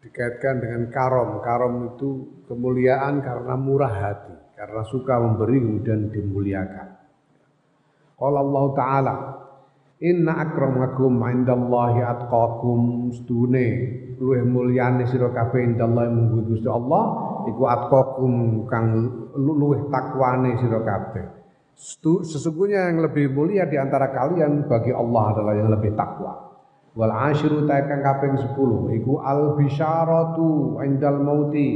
dikaitkan dengan karom. Karom itu kemuliaan karena murah hati, karena suka memberi kemudian dimuliakan. Qala Allah Ta'ala, inna akramakum indallahi atqakum, stune luwih mulyane sira kabeh indallahi munggu Gusti Allah iku atqakum kang luwih takwane sira kabeh. Sesungguhnya yang lebih mulia di antara kalian bagi Allah adalah yang lebih takwa. Wal asyiru taikang kaping 10 iku al bisyaratu indal mauti,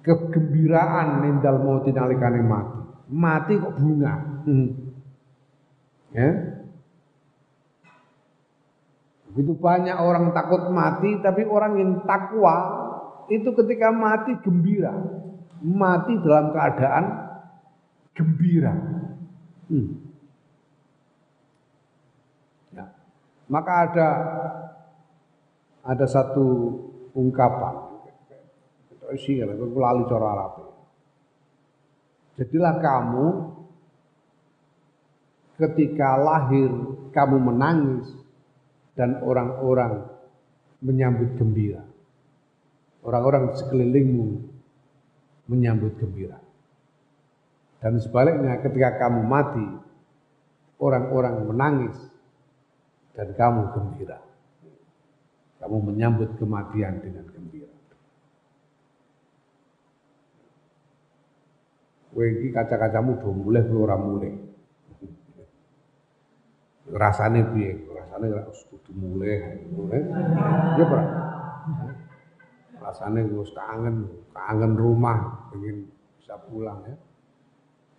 kegembiraan indal mauti nalikane mati. Mati kok bunga. Ya. Begitu banyak orang takut mati, tapi orang yang takwa itu ketika mati gembira. Mati dalam keadaan gembira. Maka ada satu ungkapan, aku lali cara Arab. Jadilah kamu ketika lahir kamu menangis dan orang-orang menyambut gembira. Orang-orang di sekelilingmu menyambut gembira. Dan sebaliknya ketika kamu mati, orang-orang menangis dan kamu gembira. Kamu menyambut kematian dengan gembira. Kowe iki kaca-kacamu do mulih kowe ora mulih. Rasane piye? Rasane ora kudu mulih. Ya, Bro. Rasane wis kangen rumah, pengen bisa pulang ya.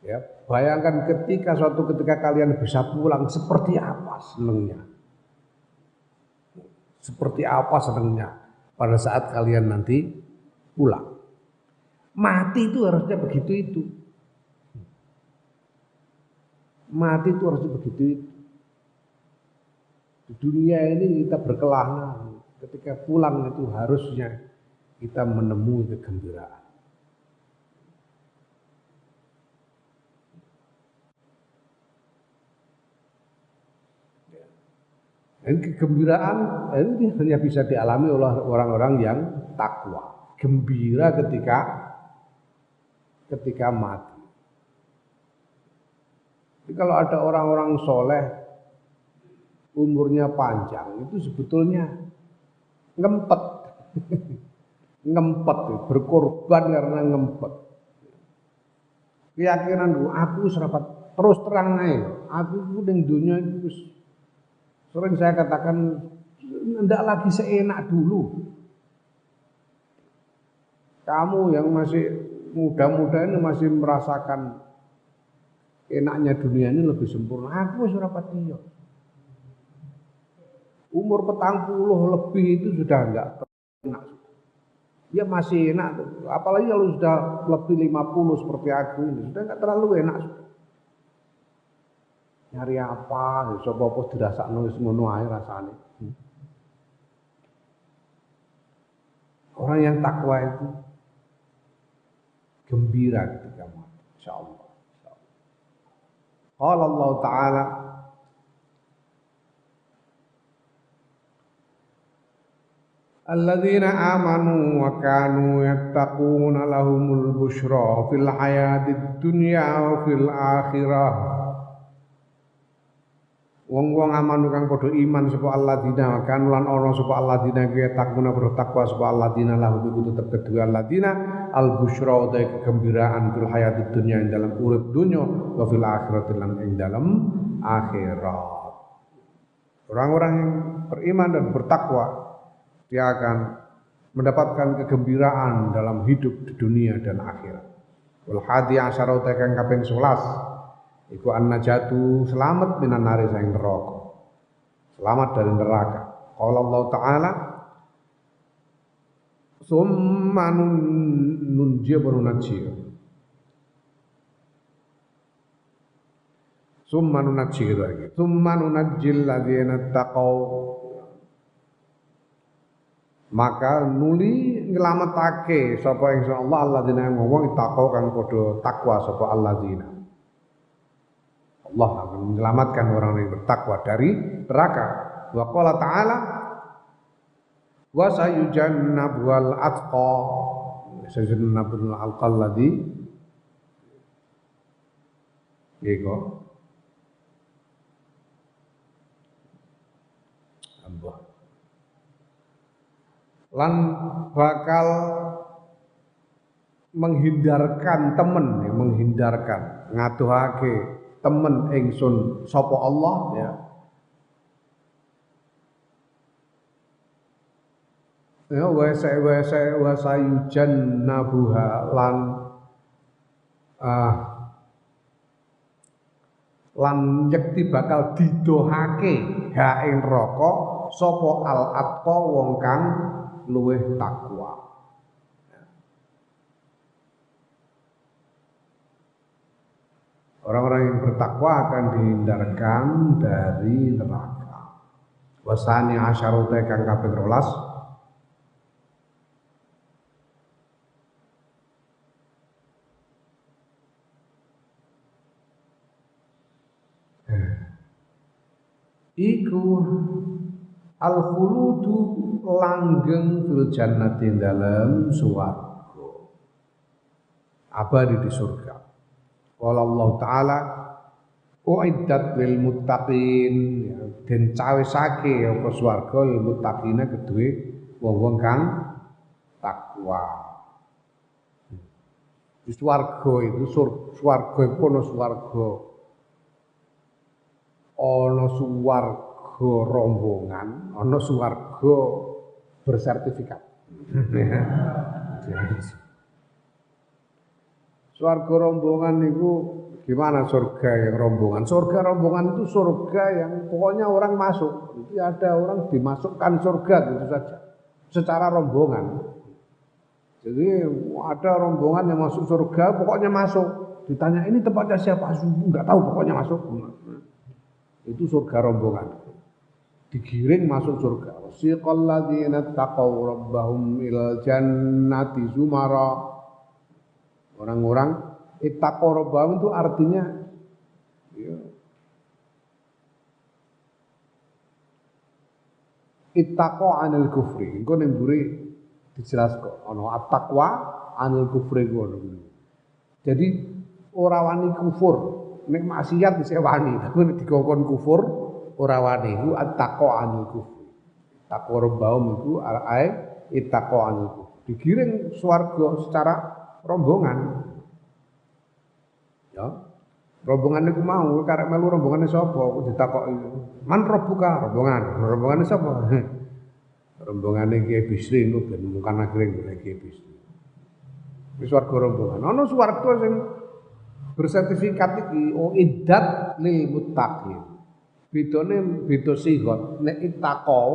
Ya, bayangkan suatu ketika kalian bisa pulang, seperti apa senengnya. Seperti apa senangnya pada saat kalian nanti pulang. Mati itu harusnya begitu itu. Mati itu harusnya begitu itu. Di dunia ini kita berkelana, ketika pulang itu harusnya kita menemui kegembiraan. Dan kegembiraan ini hanya bisa dialami oleh orang-orang yang takwa. Gembira ketika mati. Jadi kalau ada orang-orang soleh, umurnya panjang, itu sebetulnya ngempet. Ngempet, berkorban karena ngempet. Keyakinan aku serapat terus terang aja. Aku ning dunia itu sering saya katakan, tidak lagi seenak dulu. Kamu yang masih muda-muda ini masih merasakan enaknya dunia ini lebih sempurna. Aku sudah patio. Umur 40 lebih itu sudah enggak enak. Ya masih enak. Apalagi kalau sudah lebih 50 seperti aku ini, sudah enggak terlalu enak. Nyari apa, sapa dirasakno wis ngono ae rasane. Orang yang takwa itu gembira ketika mati, insyaallah. Qala Allah Ta'ala, alladzina amanu wa kanu yattaquna lahumul busyra fil hayatid dunya wa fil akhirah. Wong-wong aman kang padha iman sapa alladzina kan lan ana sapa alladzina kuwi takuna bertakwa sapa alladzina lahu iku tetep kedua alladzina al busyra ta kegembiraan fil hayatid dunya ing dalam urip dunya wa fil akhirati lan ing dalam akhirat. Orang-orang yang beriman dan bertakwa dia akan mendapatkan kegembiraan dalam hidup di dunia dan akhirat. Wal hadi asyara ta kang kaping 11 iku an-najatu selamat minan nari saing neraka. Selamat dari neraka. Qala Allah Ta'ala summa nunjiya baru najiyah. Summa nunajji gitu lagi. Summa nunajjil ladzina taqau. Maka nuli nyelametake sapa ingsun Allah alladzina wong taqau kang padha takwa sapa alladzina. Allah akan menyelamatkan orang yang bertakwa dari neraka. Wa qala ta'ala wa sayujannabuhal atqa. Sayujannabuhal atqa alladzi Ego Ambah lan bakal menghindarkan menghindarkan ngaduhake temen ingsun sapa Allah ya. Ya wa sayujannabuha lan yekti bakal didohake ha ing neraka sapa al atqa wong kang luweh takwa. Orang-orang yang bertakwa akan dihindarkan dari neraka. Wasani asyarute kang kaping 12 iku al-khuludu langgeng fil jannati dalam swarga abadi di surga. Qala Allah taala uiddat lil muttaqin den cawesake apa swarga lil muttaqina kedue wong-wong kang takwa. Di swarga itu swarga iku ana swarga rombongan, ana swarga bersertifikat. Swarga rombongan itu gimana surga yang rombongan? Surga rombongan itu surga yang pokoknya orang masuk. Jadi ada orang dimasukkan surga gitu saja, secara rombongan. Jadi ada rombongan yang masuk surga, pokoknya masuk. Ditanya ini tempatnya siapa? Enggak tahu, pokoknya masuk. Itu surga rombongan. Digiring masuk surga. Wasiqal ladzina taqaw rabbahum ilal jannati zumara. Orang-orang ittaqaw rabbahum itu artinya ya, ittaqaw anil kufri. Engko ning mburi dijelaskan ana at-taqwa anil kufri ngono. Jadi ora wani kufur. Nek maksiat bisa wani, tapi nek dikongkon kufur ora wani iku at-taqwa anil kufri. Taqwa rabbahum iku al-ai ittaqwa anil kufri. Digiring swarga secara rombongan. Ya. Rombongan niku mau karek melu rombongane sapa? Kok ditakoki. Man rabbuka? Rombongane sapa? Rombongane Kiai Bisri niku ben mungkin akhire golek Kiai Bisri. Wis swarga rombongan. Ana swarga sing bersertifikat iki iddat lil muttaqin. Bedane beda sigot. Nek ittaqau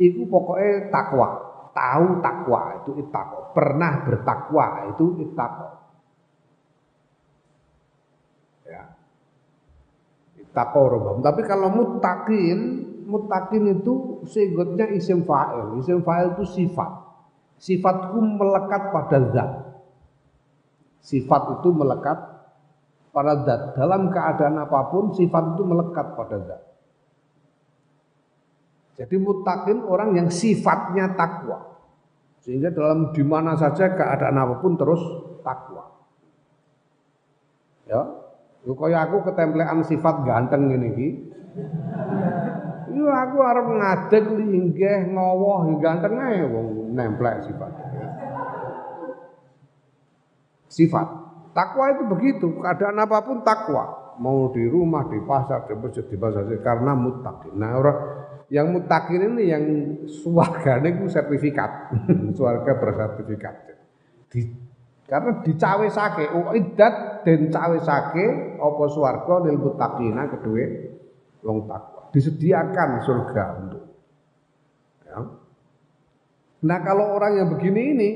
iku pokoke takwa. Tahu takwa itu ittaqau. Pernah bertakwa itu ittaqau. Ya. Ittaqau robbahum. Tapi kalau muttaqin itu sigotnya isim fa'il. Isim fa'il itu sifat. Sifatku melekat pada zat. Sifat itu melekat pada zat. Dalam keadaan apapun sifat itu melekat pada zat. Jadi muttaqin orang yang sifatnya takwa. Sehingga dalam di mana saja keadaan apapun terus takwa. Ya. Yo kaya aku ketemplean sifat ganteng ngene iki. Yo aku arep ngadeg linggih ngowoh ganteng ae wong nemplek sifat. Sifat. Takwa itu begitu, keadaan apapun takwa. Mau di rumah, di pasar, di masjid, di pasar karena muttaqin. Nah, orang yang muttaqin ini yang swargane ku sertifikat. Swarga bersertifikat. Karena dicawesake, iddat den cawesake apa swarga lil muttaqina kedue wong takwa. Disediakan surga untuk. Ya. Nah, kalau orang yang begini ini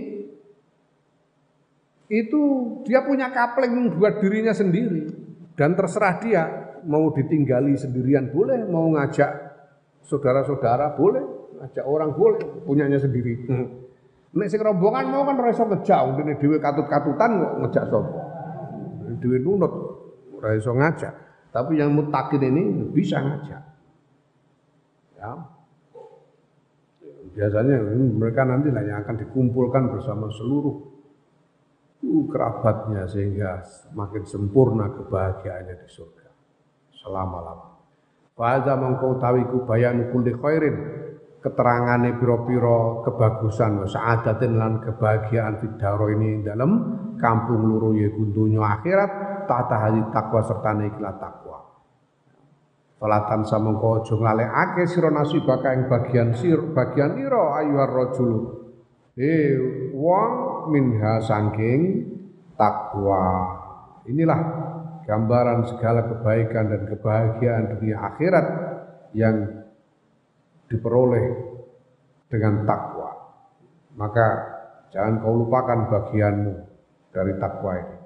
itu dia punya kapling buat dirinya sendiri dan terserah dia mau ditinggali sendirian boleh, mau ngajak saudara-saudara boleh, ngajak orang boleh, punyanya sendiri. Nek sing rombongan mau kan ora iso ngejak, dene dhewe katut-katutan kok ngejak sapa. Dhewe nunut ora iso ngajak. Tapi yang mutakin ini bisa ngajak. Ya. Biasanya mereka nanti yang akan dikumpulkan bersama seluruh kerabatnya sehingga semakin sempurna kebahagiaannya di surga selama-lamanya. Fa'adha mangkau tawiku bayanu kulli khairin, keterangane piro-piro kebagusan sa'adatin lan kebahagiaan fidaro ini dalam kampung loro yaiku dunya akhirat tata hadi takwa serta ikhlas takwa. Falatan samangka aja nglalekake sira nasibaka ing bagian ira ayyuhar rajul. Wong minha saking takwa. Inilah gambaran segala kebaikan dan kebahagiaan dunia akhirat yang diperoleh dengan takwa. Maka jangan kau lupakan bagianmu dari takwa ini.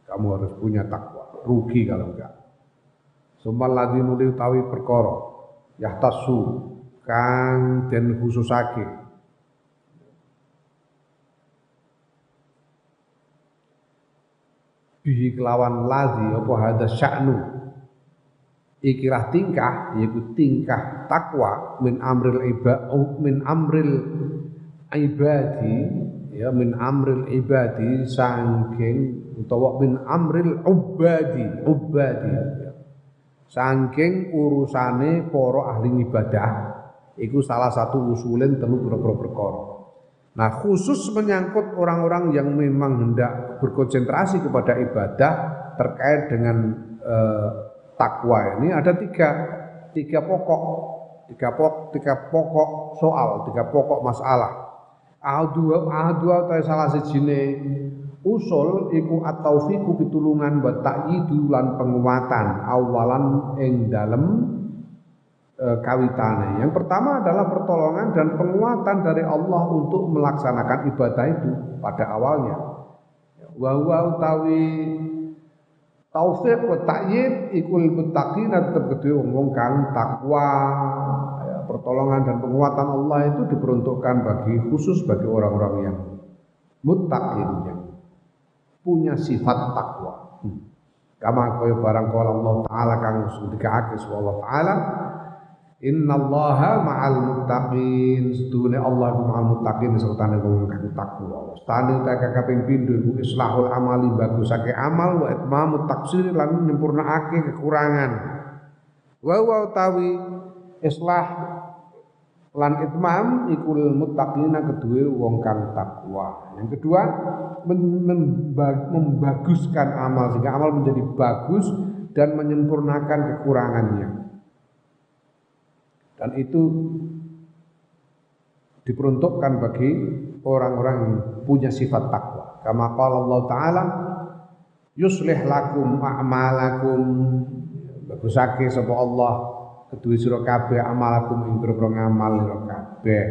Kamu harus punya takwa. Rugi kalau enggak. Sumal ladzina utawi perkara yahtasu kang den khususake bihi kelawan ladzi apa hadza sya'nu ikilah tingkah yaitu tingkah takwa min amril ibadi ya min amril ibadi saking utawa min amril ubadi ya. Saking urusane para ahli ibadah iku salah satu usulin telu perkara. Nah, khusus menyangkut orang-orang yang memang hendak berkonsentrasi kepada ibadah terkait dengan takwa ini ada tiga pokok soal, tiga pokok masalah. Ahadua ta salah sijine usul iku at-taufiqu pitulungan wa ta'yidu lan penguatan awalan ing dalem kawitane. Yang pertama adalah pertolongan dan penguatan dari Allah untuk melaksanakan ibadah itu pada awalnya. Wa huwa utawi taufiq wa ta'yid ikul muttaqin tetep kedue wong kang takwa. Ya, pertolongan dan penguatan Allah itu diperuntukkan khusus bagi orang-orang yang muttaqin yang punya sifat takwa. Kama kaya barang kala Allah taala kang dikaake Allah taala innallaha ma'al muttaqin sedune Allah ma'al muttaqin serta wong kang takwa. Stane ta kaping pindho iku islahul amali bagusake amal wa itmamut taksir lan nyempurnaake kekurangan. Wa utawi islah lan itmam ikul muttaqina kedue wong kang takwa. Yang kedua membaguskan amal sehingga amal menjadi bagus dan menyempurnakan kekurangannya. Dan itu diperuntukkan bagi orang-orang yang punya sifat takwa. Kama qala Allah taala yuslih lakum a'malakum bagusake sapa Allah kedue sira kabeh amalakum ing pira ngamal sira kabeh.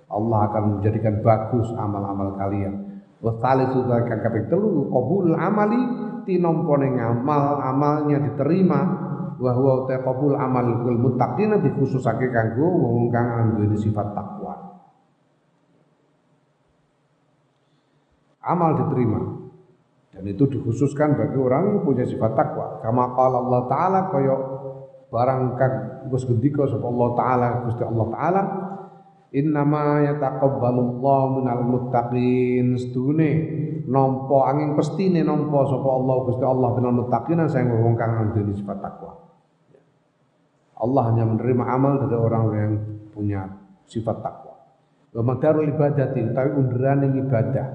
Allah akan menjadikan bagus amal-amal kalian. Wa tsalitsu kang kaping 3 qabul amali tinampane ngamal amalnya diterima wa huwa taqabul amal kul muttaqin dikhususake kanggo wong kang duwe sifat takwa. Amal diterima dan itu dikhususkan bagi orang yang punya sifat takwa. Kama qala Allah taala kaya barang kang Gus gendika sapa Allah taala Gusti Allah taala innama yataqabbalullahu minal muttaqin sedune nampa angin pestine nampa sapa Allah Gusti Allah minal muttaqin sing wong kang duwe sifat takwa. Allah hanya menerima amal dari orang yang punya sifat takwa. Wa madarul ibadati utawi underane ibadah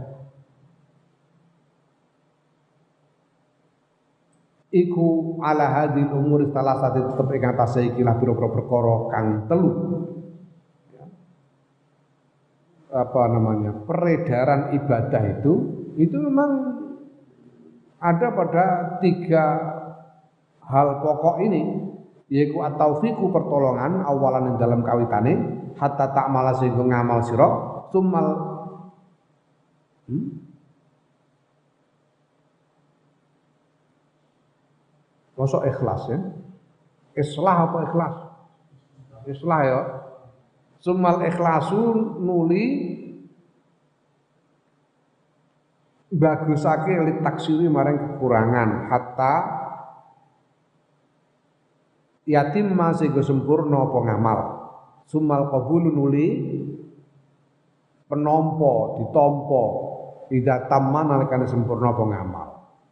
iku ala hadil umur salah satu tetep ing atase ikilah pira-pira perkara kang telu. Apa namanya? Peredaran ibadah itu memang ada pada tiga hal pokok ini, yaitu at-taufiqu pertolongan awalan ing dalam kawitane hatta ta'mala sehingga ngamal sira summal Mosok ikhlas ya. Islah apa ikhlas? Islah ya. Sumal ikhlasu nuli bagusake li taksiri maring kekurangan hatta yatim masih sempurna apa ngamal. Sumal qabulu nuli penompo ditompo tidak taman nalikane sempurna apa ngamal.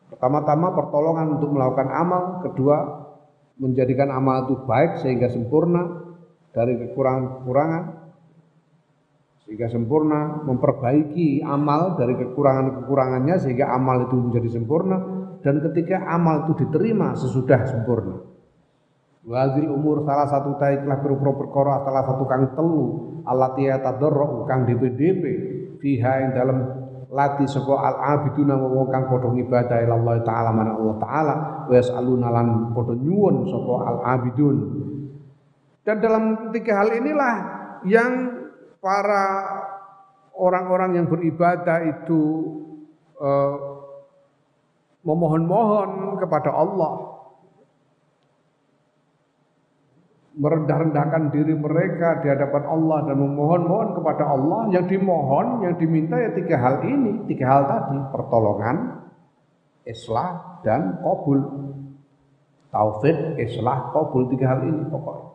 Pertama-tama pertolongan untuk melakukan amal, kedua menjadikan amal itu baik sehingga sempurna dari kekurangan-kekurangan, sehingga sempurna, memperbaiki amal dari kekurangan-kekurangannya sehingga amal itu menjadi sempurna, dan ketika amal itu diterima sesudah sempurna. Wazil umur salah satu taiklah perkara salah satu kang telu allati tadarru kang DPDP fiha ing dalam lati sapa al abiduna wong kang padha ngibadah ila Allah taala man Allah taala wa yasaluna lan padha nyuwun sapa al abidun. Dan dalam tiga hal inilah yang para orang-orang yang beribadah itu memohon-mohon kepada Allah, merendah-rendahkan diri mereka di hadapan Allah dan memohon-mohon kepada Allah. Yang dimohon, yang diminta ya tiga hal ini, tiga hal tadi, pertolongan, islah dan qabul. Taufik, islah, qabul, tiga hal ini pokoknya.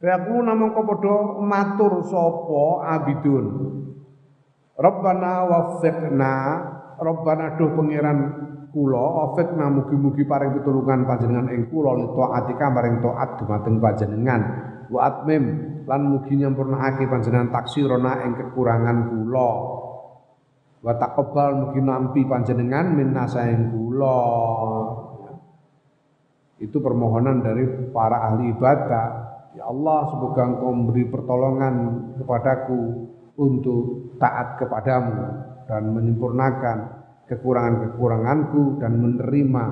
Aku namung padha matur sapa abidun. Rabbana waffiqna, Rabbana duh pangeran kula, waffiqna mugi-mugi paring pitulungan panjenengan ing kula li taatika maring taat dumateng panjenengan. Wa atmim lan mugi nyampurnakake panjenengan taksirona ing kekurangan kula. Wa taqabbal mugi nampi panjenengan minna saeng kula. Itu permohonan dari para ahli ibadah. Ya Allah, semoga Engkau memberi pertolongan kepadaku untuk taat kepadamu dan menyempurnakan kekurangan-kekuranganku dan menerima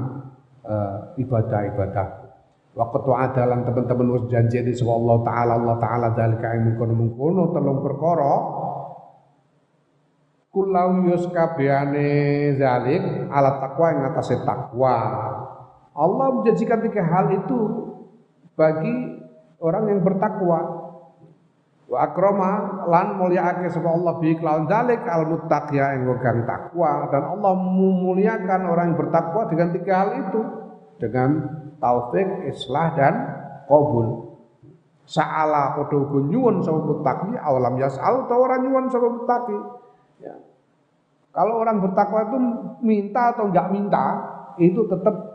ibadah-ibadahku. Waqtu adalan teman-teman wis janji di sapa Allah taala dalika ing mengkono telung perkara kullau yus kabehane zalik ala takwa ing atase takwa. Allah menjanjikan tiga hal itu bagi orang yang bertakwa. Wa akrama lan mulyaake sapa Allah bi kelawan dalik al muttaqiya ing wong takwa, dan Allah memuliakan orang yang bertakwa dengan tiga hal itu, dengan taufik, islah dan qabul. Sa'ala padha nyuwun sapa muttaqi awalam yas'al ta ora nyuwun sapa muttaqi. Ya. Kalau orang bertakwa itu minta atau enggak minta, itu tetap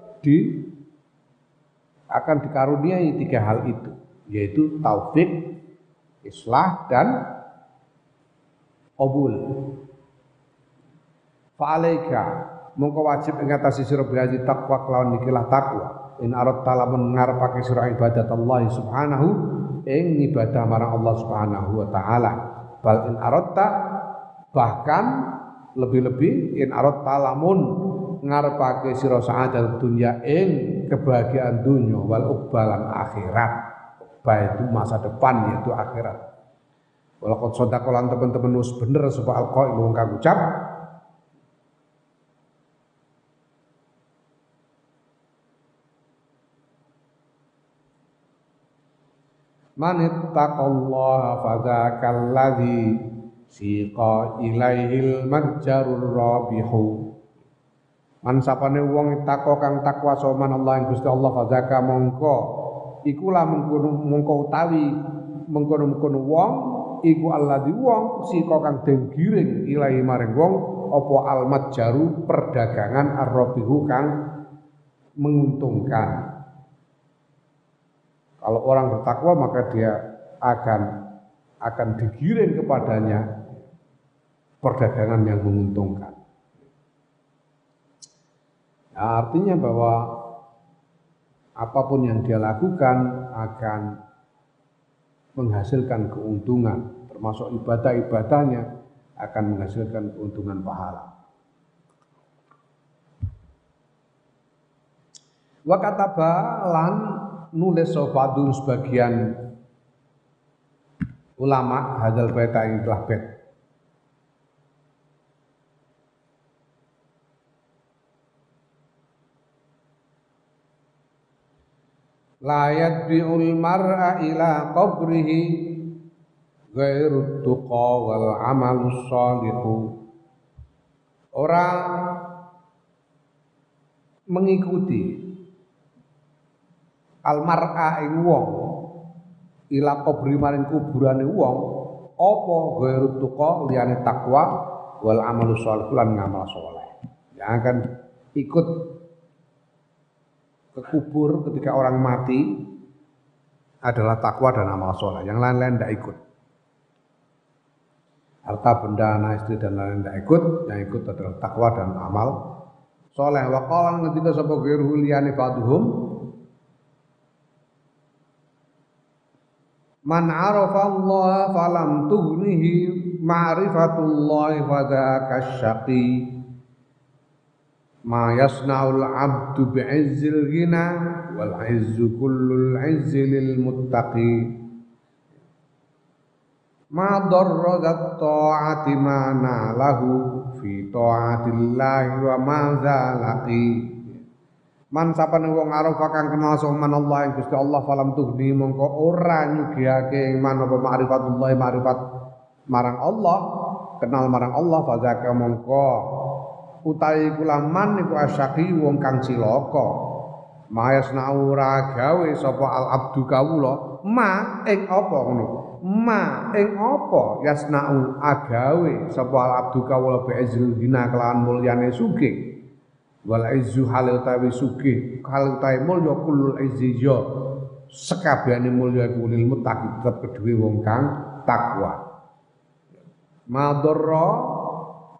akan dikaruniai tiga hal itu, yaitu taufik, islah dan qabul. Fa'alaika mongko wajib ing atase sira bihaji takwa kelawan ikilah takwa. In aradta lamun ngarepake sira ibadat Allah subhanahu ing ibadah marang Allah subhanahu wa taala. Bal in aradta bahkan lebih-lebih in aradta lamun ngarepake sira sa'adat dunya ing kebahagiaan dunya wal uqbalan akhirat. Baik itu masa depan yaitu akhirat. Walaqad shadaqa lan teman-teman wis bener sapa alqail wong kang ucap man ittaqallaha fadzakal ladzi siqa ilaihil majjarur rabihu. Man sapane wong takwa kang takwa soman Allah ing Gusti Allah fadzaka mongko ikulah mengkono utawi mengkono wong iku alladzi wong sika kang den giring ilahi maring wong apa almatjaru perdagangan arrabihu kang menguntungkan. Kalau orang bertakwa maka dia akan digiring kepadanya perdagangan yang menguntungkan. Nah, artinya bahwa apapun yang dia lakukan akan menghasilkan keuntungan, termasuk ibadah-ibadahnya akan menghasilkan keuntungan pahala. Wa kataba lan nulis sopatun sebagian ulama hadal baita ing telah bait. la yadbi'ul mar'a ila qabrihi ghairu tuqa wal amalus shalihu. Orang mengikuti almar'a ing wong ila qabri maring kuburane wong apa ghairu tuqa liyane takwa wal amalus shalih lan ngamal saleh. Yang akan ikut ke kubur ketika orang mati adalah takwa dan amal soleh. Yang lain-lain tidak ikut. Harta benda, anak istri dan lain-lain tidak ikut. Yang ikut adalah takwa dan amal soleh. Wa qala ngendika sapa ghairuhu liyane ba'dhum man arafa Allah falam tughnihi ma'rifatullah fa dzaka syaqi. Ma yasna'ul 'abdu bi'izzil ghina wal 'izzu kullul 'izzi lil muttaqi. Ma darra ta'ati ma nalahu fi ta'atillahi wa ma zalaqi. Man sapane wong arafa kang kenal soman Allah ing Gusti Allah falam tughni mongko ora nyugihake man apa ma'rifatullah ma'rifat marang Allah, kenal marang Allah fa zaka mongko utawi kulaman niku asyaqi wong kang cilaka. Mayasnau ra gawe sapa al abdu kawula ma ing apa ngono. Ma ing apa yasnau agawe sapa al abdu kawula bi izil dina kelawan mulyane sugih. Wal izzu hal utawi sugih hal utawi mulya kulul izzi ya sekabehane mulya iku lil muttaqi tetep kedue wong kang takwa. Madharra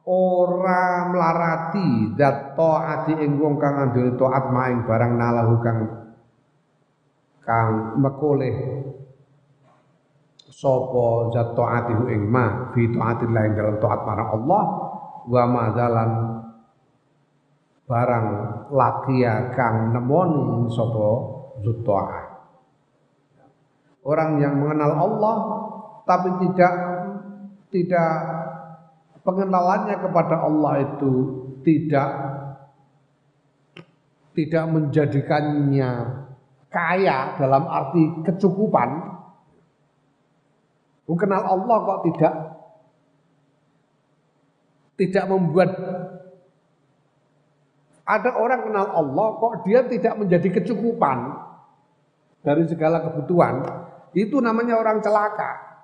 ora mlarati zat taati ing wong kang andel taat maing barang nalahu kang mekoleh sapa zat taatihu ing ma fi taatillah ing dalam taat marang Allah wa madzalan barang lakia kang nemoni sapa zat taat. Orang yang mengenal Allah tapi tidak pengenalannya kepada Allah itu tidak menjadikannya kaya dalam arti kecukupan. Mengenal Allah kok tidak membuat ada orang kenal Allah kok dia tidak menjadi kecukupan dari segala kebutuhan, itu namanya orang celaka.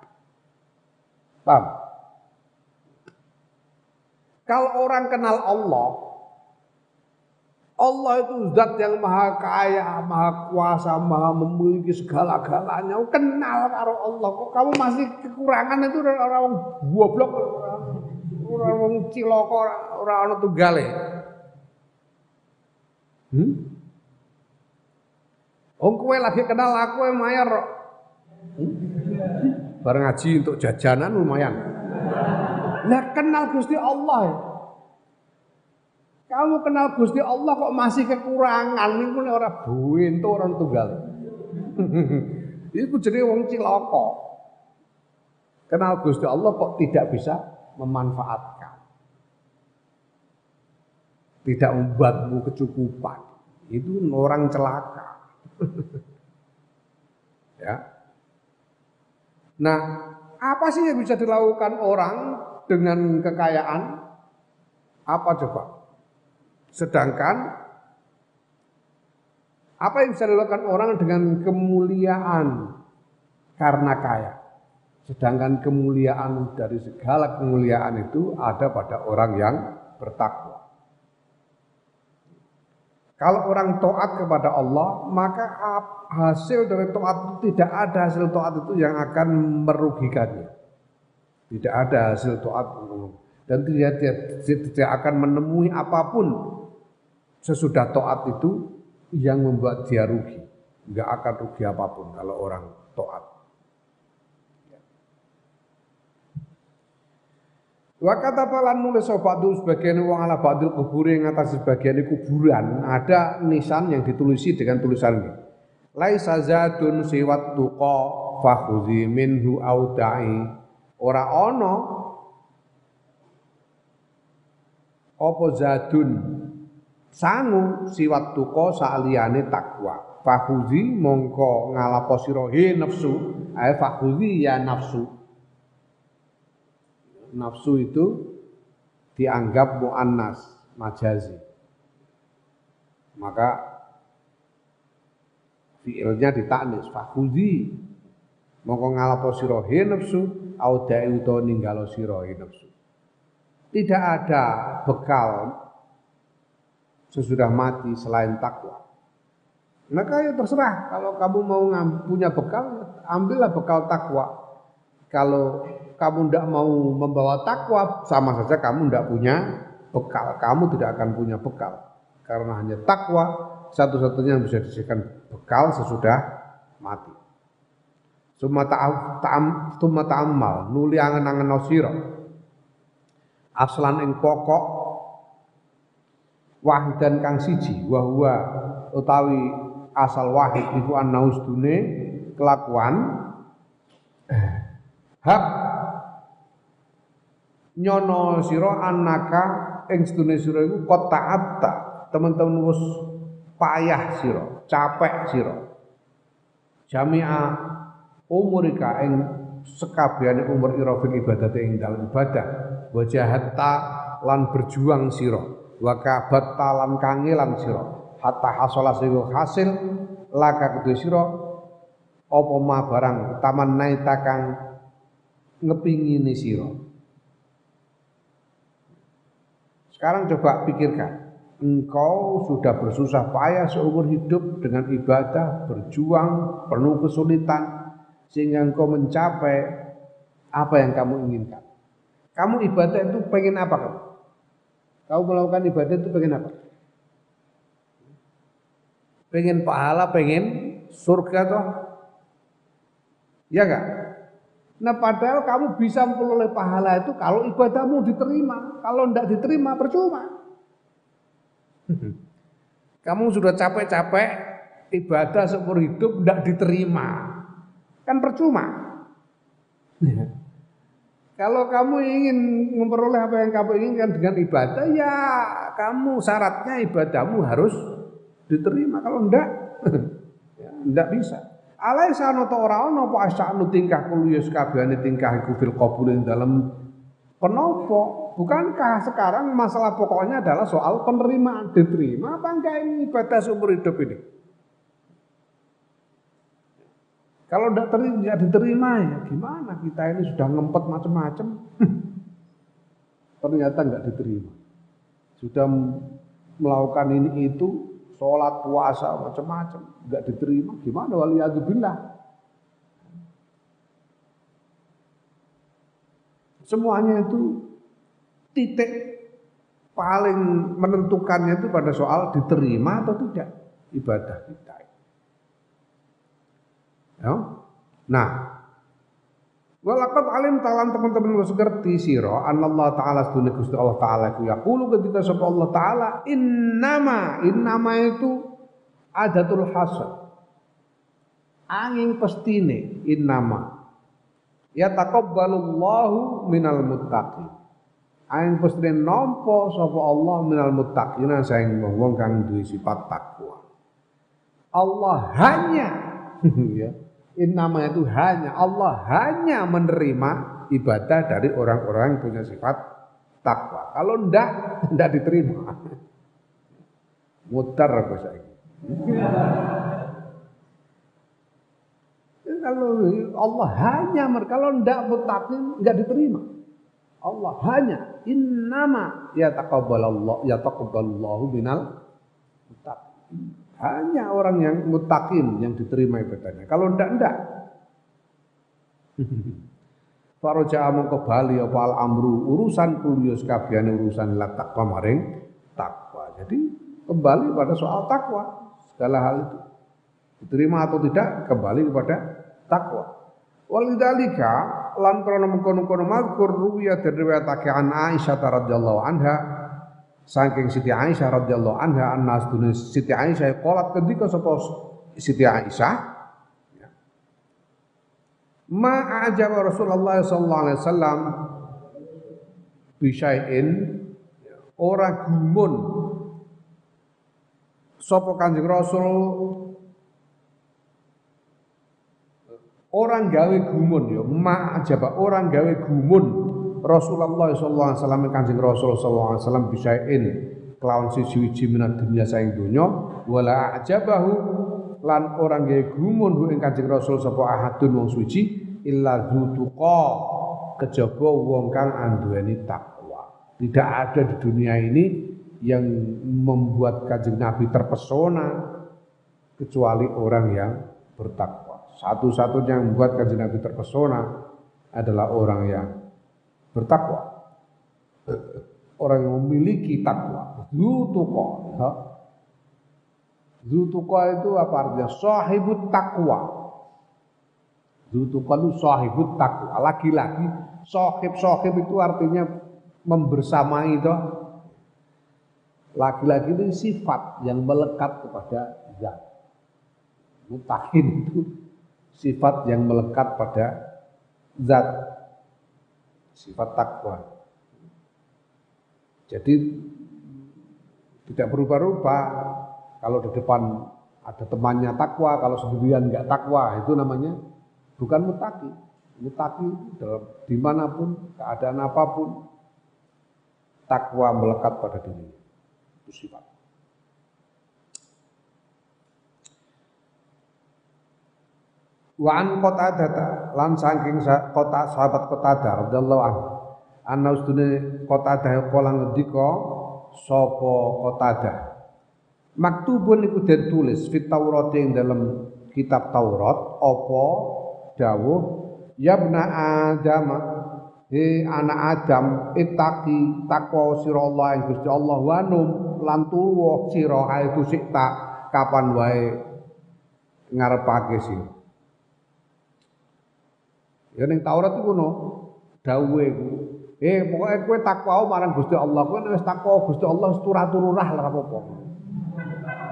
Paham? Kalau orang kenal Allah, Allah itu zat yang maha kaya, maha kuasa, maha memiliki segala-galanya. Kenal karo Allah, kok kamu masih kekurangan itu orang goblok, orang ciloko, orang tunggale. Kowe lagi kenal aku mayar. Bareng ngaji untuk jajanan lumayan. Nah kenal Gusti Allah. Kamu kenal Gusti Allah kok masih kekurangan, niku ora buento orang tunggal. Iku jenenge wong cilaka. Kenal Gusti Allah kok tidak bisa memanfaatkan. Tidak membuatmu kecukupan. Itu orang celaka. Ya. Nah, apa sih yang bisa dilakukan orang dengan kekayaan? Apa coba? Sedangkan apa yang bisa dilakukan orang dengan kemuliaan karena kaya? Sedangkan kemuliaan dari segala kemuliaan itu ada pada orang yang bertakwa. Kalau orang taat kepada Allah, maka hasil dari taat itu tidak ada hasil taat itu yang akan merugikannya. Tidak ada hasil taat dan tidak akan menemui apapun sesudah taat itu yang membuat dia rugi. Enggak akan rugi apapun kalau orang taat. Wa kata falan nulis sobatu sebagian wong ala ba'dil kuburi yang atas sebagian kuburan ada nisan yang ditulisi dengan tulisan ini. Laisa zadun siwat tuqa fakhudhi minhu auda'i. Ora ana apa zadun sangu siwat tuqa saliyane takwa. fakhuzi mongko ngalapo sira he nafsu ae fakhuzi ya nafsu. Nafsu itu dianggap muannas majazi, maka fiilnya ditaknis fakhuzi mongko ngalapo sira he nafsu au da'i utawa ninggalo sira he nafsu. Tidak ada bekal sesudah mati selain takwa. Maka ya terserah, kalau kamu mau punya bekal, ambillah bekal takwa. Kalau kamu tidak mau membawa takwa, sama saja kamu tidak punya bekal. Kamu tidak akan punya bekal, karena hanya takwa satu-satunya yang bisa dijadikan bekal sesudah mati. Summa ta'ammal nuli angen-angen sira aslan ing pokok wahidan kang siji wa huwa utawi asal wahid iku anaus dune kelakuan hak nyono sira anaka ing sedune sira iku qata'atta teman-teman wis payah sira capek sira jami'a umurika ing sekabehane umur ira fil ibadah ing dalem ibadah wajahatta lan berjuang sira wa kabatta lan kangelan sira hatta hasala sira hasil laka kedue sira apa ma barang taman naita kang ngepingini sira. Sekarang coba pikirkan, engkau sudah bersusah payah seumur hidup dengan ibadah, berjuang penuh kesulitan sehingga engkau mencapai apa yang kamu inginkan. Kamu ibadah itu pengen apa kamu? Kamu melakukan ibadah itu pengen apa? Pengen pahala, pengen surga toh? Ya enggak? Nah padahal kamu bisa memperoleh pahala itu kalau ibadahmu diterima. Kalau enggak diterima percuma. Kamu sudah capek-capek ibadah seumur hidup enggak diterima. Kan percuma. Kalau kamu ingin memperoleh apa yang kamu inginkan dengan ibadah, ya kamu syaratnya ibadahmu harus diterima. Kalau enggak, ya enggak bisa. Alaisa ana ta ora ana apa asa'nu tingkah kulo ya sakabehane tingkah iku fil qabul dalam penapa? Bukankah sekarang masalah pokoknya adalah soal penerimaan, diterima apa enggak ini ibadah seumur hidup ini? Kalau tidak diterima ya gimana, kita ini sudah ngempet macam-macam. Ternyata enggak diterima. Sudah melakukan ini itu, sholat, puasa, macam-macam, enggak diterima. Gimana waliyadzubillah? Semuanya itu titik paling menentukannya itu pada soal diterima atau tidak ibadah kita. Ya. Nah, walaqad alim talan teman-teman wis ngerti sira anallahu taala sedune Gusti Allah taala ku yaqulu ketika sapa Allah taala innama itu adatul hasad angin pestine innama ya taqabbalullahu minal muttaqin angin pestine nampa sapa Allah minal muttaqin saing wong kang duwe sifat takwa Allah hanya ya innama itu hanya Allah hanya menerima ibadah dari orang-orang yang punya sifat takwa. Kalau enggak diterima. Mutar aku saiki. Kalau Allah hanya kalau enggak muttaqin enggak diterima. Allah hanya innama yataqabbalallahu minal muttaqin. Hanya orang yang muttaqin yang diterima ibadahnya. Kalau enggak. Faraja mongko bali apa al amru urusan kulius kabehane urusan la takwa maring takwa. Jadi kembali pada soal takwa. Segala hal itu diterima atau tidak kembali kepada takwa. Walidzalika lan krana mengkono-kono mazkur ruwiya diriwayatake an Aisyah radhiyallahu anha saking Siti Aisyah radhiyallahu anha annas dunis Siti Aisyah qalat ketika sapa Siti Aisyah ma ajaba Rasulullah sallallahu alaihi wasallam bisyai'in ora gumun sapa Kanjeng Rasul orang gawe gumun ya ma'ajaba orang gawe gumun Rasulullah sallallahu alaihi wasallam Kanjeng Rasul sallallahu alaihi wasallam bisain kelawan siji-siji minat dunia saing donya wala ajabahu lan orang gawe gumun hu ing Kanjeng Rasul sapa ahadun wong suci illa dzutuqa kejaba wong kang anduweni takwa. Tidak ada di dunia ini yang membuat Kanjeng Nabi terpesona kecuali orang yang bertakwa. Satu-satunya yang membuat Kanjeng Nabi terpesona adalah orang yang bertakwa. Orang yang memiliki takwa. Dzutuqa. Dzutuqa itu apa artinya? Sahibut takwa. Dzutuqa itu sahibut takwa. Lagi-lagi sahib itu artinya membersamai itu. Laki-laki itu sifat yang melekat kepada zat. Mutakin itu sifat yang melekat pada zat. Sifat takwa. Jadi tidak berubah-ubah. Kalau di depan ada temannya takwa, kalau sendirian enggak takwa, itu namanya bukan mutaki. Mutaki dalam dimanapun, keadaan apapun, takwa melekat pada dirinya. Itu sifat. Wa an Qatadah lan saking sahabat Qatadah radhiyallahu anhu ana ustune Qatadah kala ngendika sapa Qatadah maktubun iku den tulis fit Taurat ing dalam kitab Taurat apa dawuh yabna Adam anak Adam ittaqi takwa sira Allah ing Gusti Allah wanum lan tuwa sira itu sikta kapan wae ngarepake sih. Ya ning Taurat iku ngono dawuhe iku. Pokoke kowe takwa marang Gusti Allah, kowe wis takwa Gusti Allah wis turah-tururah lah apa-apa.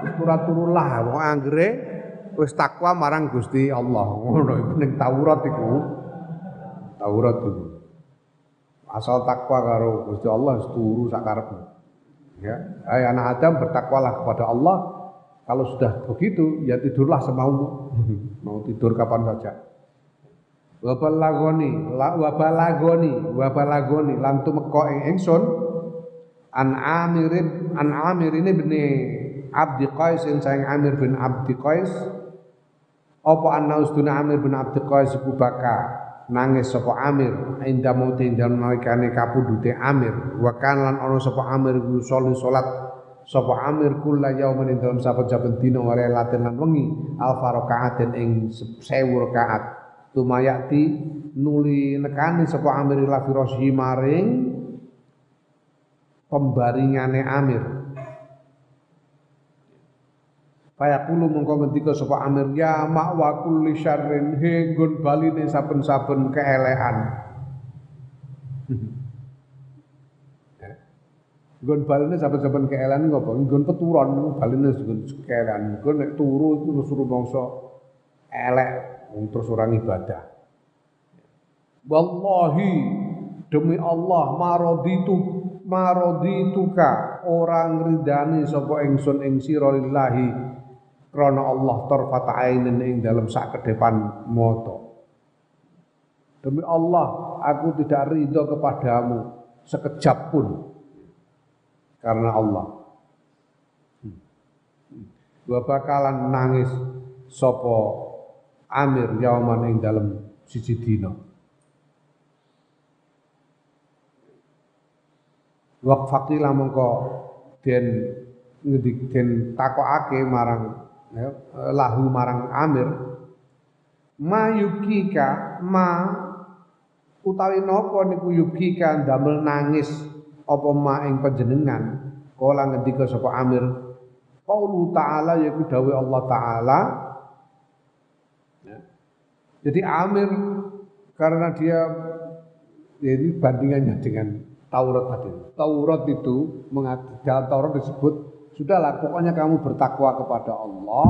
Wis turah-tururah, pokoke anggere wis takwa marang Gusti Allah. Ngono iku ning Taurat iku. Taurat iku. Asal takwa karo Gusti Allah wis turu sak karepmu. Ya, hai anak Adam bertakwalah kepada Allah. Kalau sudah begitu ya tidurlah semaumu. Mau tidur kapan saja. Wabalagoni lan tumeka ing ingsun an Amir ini bin Abdi Qais saing Amir bin Abdi Qais apa ana ustuna Amir bin Abdi Qais iku baka nangis sapa Amir inda mauti dalem nalikane kapundhute Amir wa kan lan ana sapa Amir iku salat sapa Amir kula yaumin ing dalem saben-saben dina wa lailatin lan wengi alfa rakaatin ing 1000 rakaat tumayati nuli nekani sapa Amir ila firasyi maring pembaringane Amir. Fayaqulu mongko ngendika sapa Amir ya ma'wa kulli syarrin he nggon baline saben-saben keelekan. Nggon baline saben-saben keelekan ngopo? Nggon peturon baline nggon keelekan. Nggon nek turu iku suruh mangsa elek terus orang ibadah. Wallahi demi Allah maradituka orang ridani sapa ingsun ing sira lillahi krana Allah tarfata ainin ing dalam sak kedepan mata. Demi Allah aku tidak ridho kepadamu sekejap pun karena Allah. Wa bakalan nangis sapa Amir yauman ing dalem siji dina. Waqfaqila mengko den takokake marang lahu marang Amir mayukika utawi napa niku yukika ndamel nangis apa ma ing panjenengan kala ngendika sapa Amir qaulu ta'ala yaiku dawuh Allah taala. Jadi Amir karena dia jadi bandingannya dengan Taurat tadi. Taurat itu dalam Taurat disebut sudahlah pokoknya kamu bertakwa kepada Allah.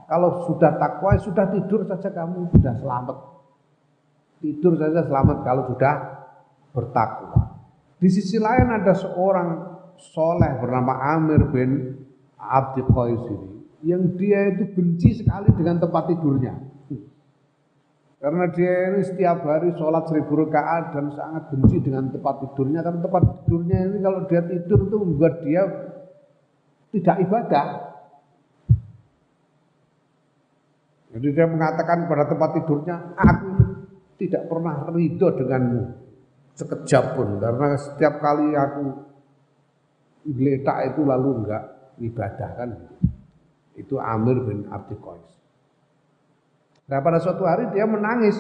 Kalau sudah takwa sudah tidur saja kamu sudah selamat. Tidur saja selamat kalau sudah bertakwa. Di sisi lain ada seorang soleh bernama Amir bin Abdi Qais ini yang dia itu benci sekali dengan tempat tidurnya. Karena dia ini setiap hari sholat 1000 rakaat dan sangat benci dengan tempat tidurnya. Karena tempat tidurnya ini kalau dia tidur itu membuat dia tidak ibadah. Jadi dia mengatakan pada tempat tidurnya, aku tidak pernah ridho denganmu sekejap pun. Karena setiap kali aku geletak itu lalu enggak ibadah kan. Itu Amir bin Abdi Qais. Nah pada suatu hari dia menangis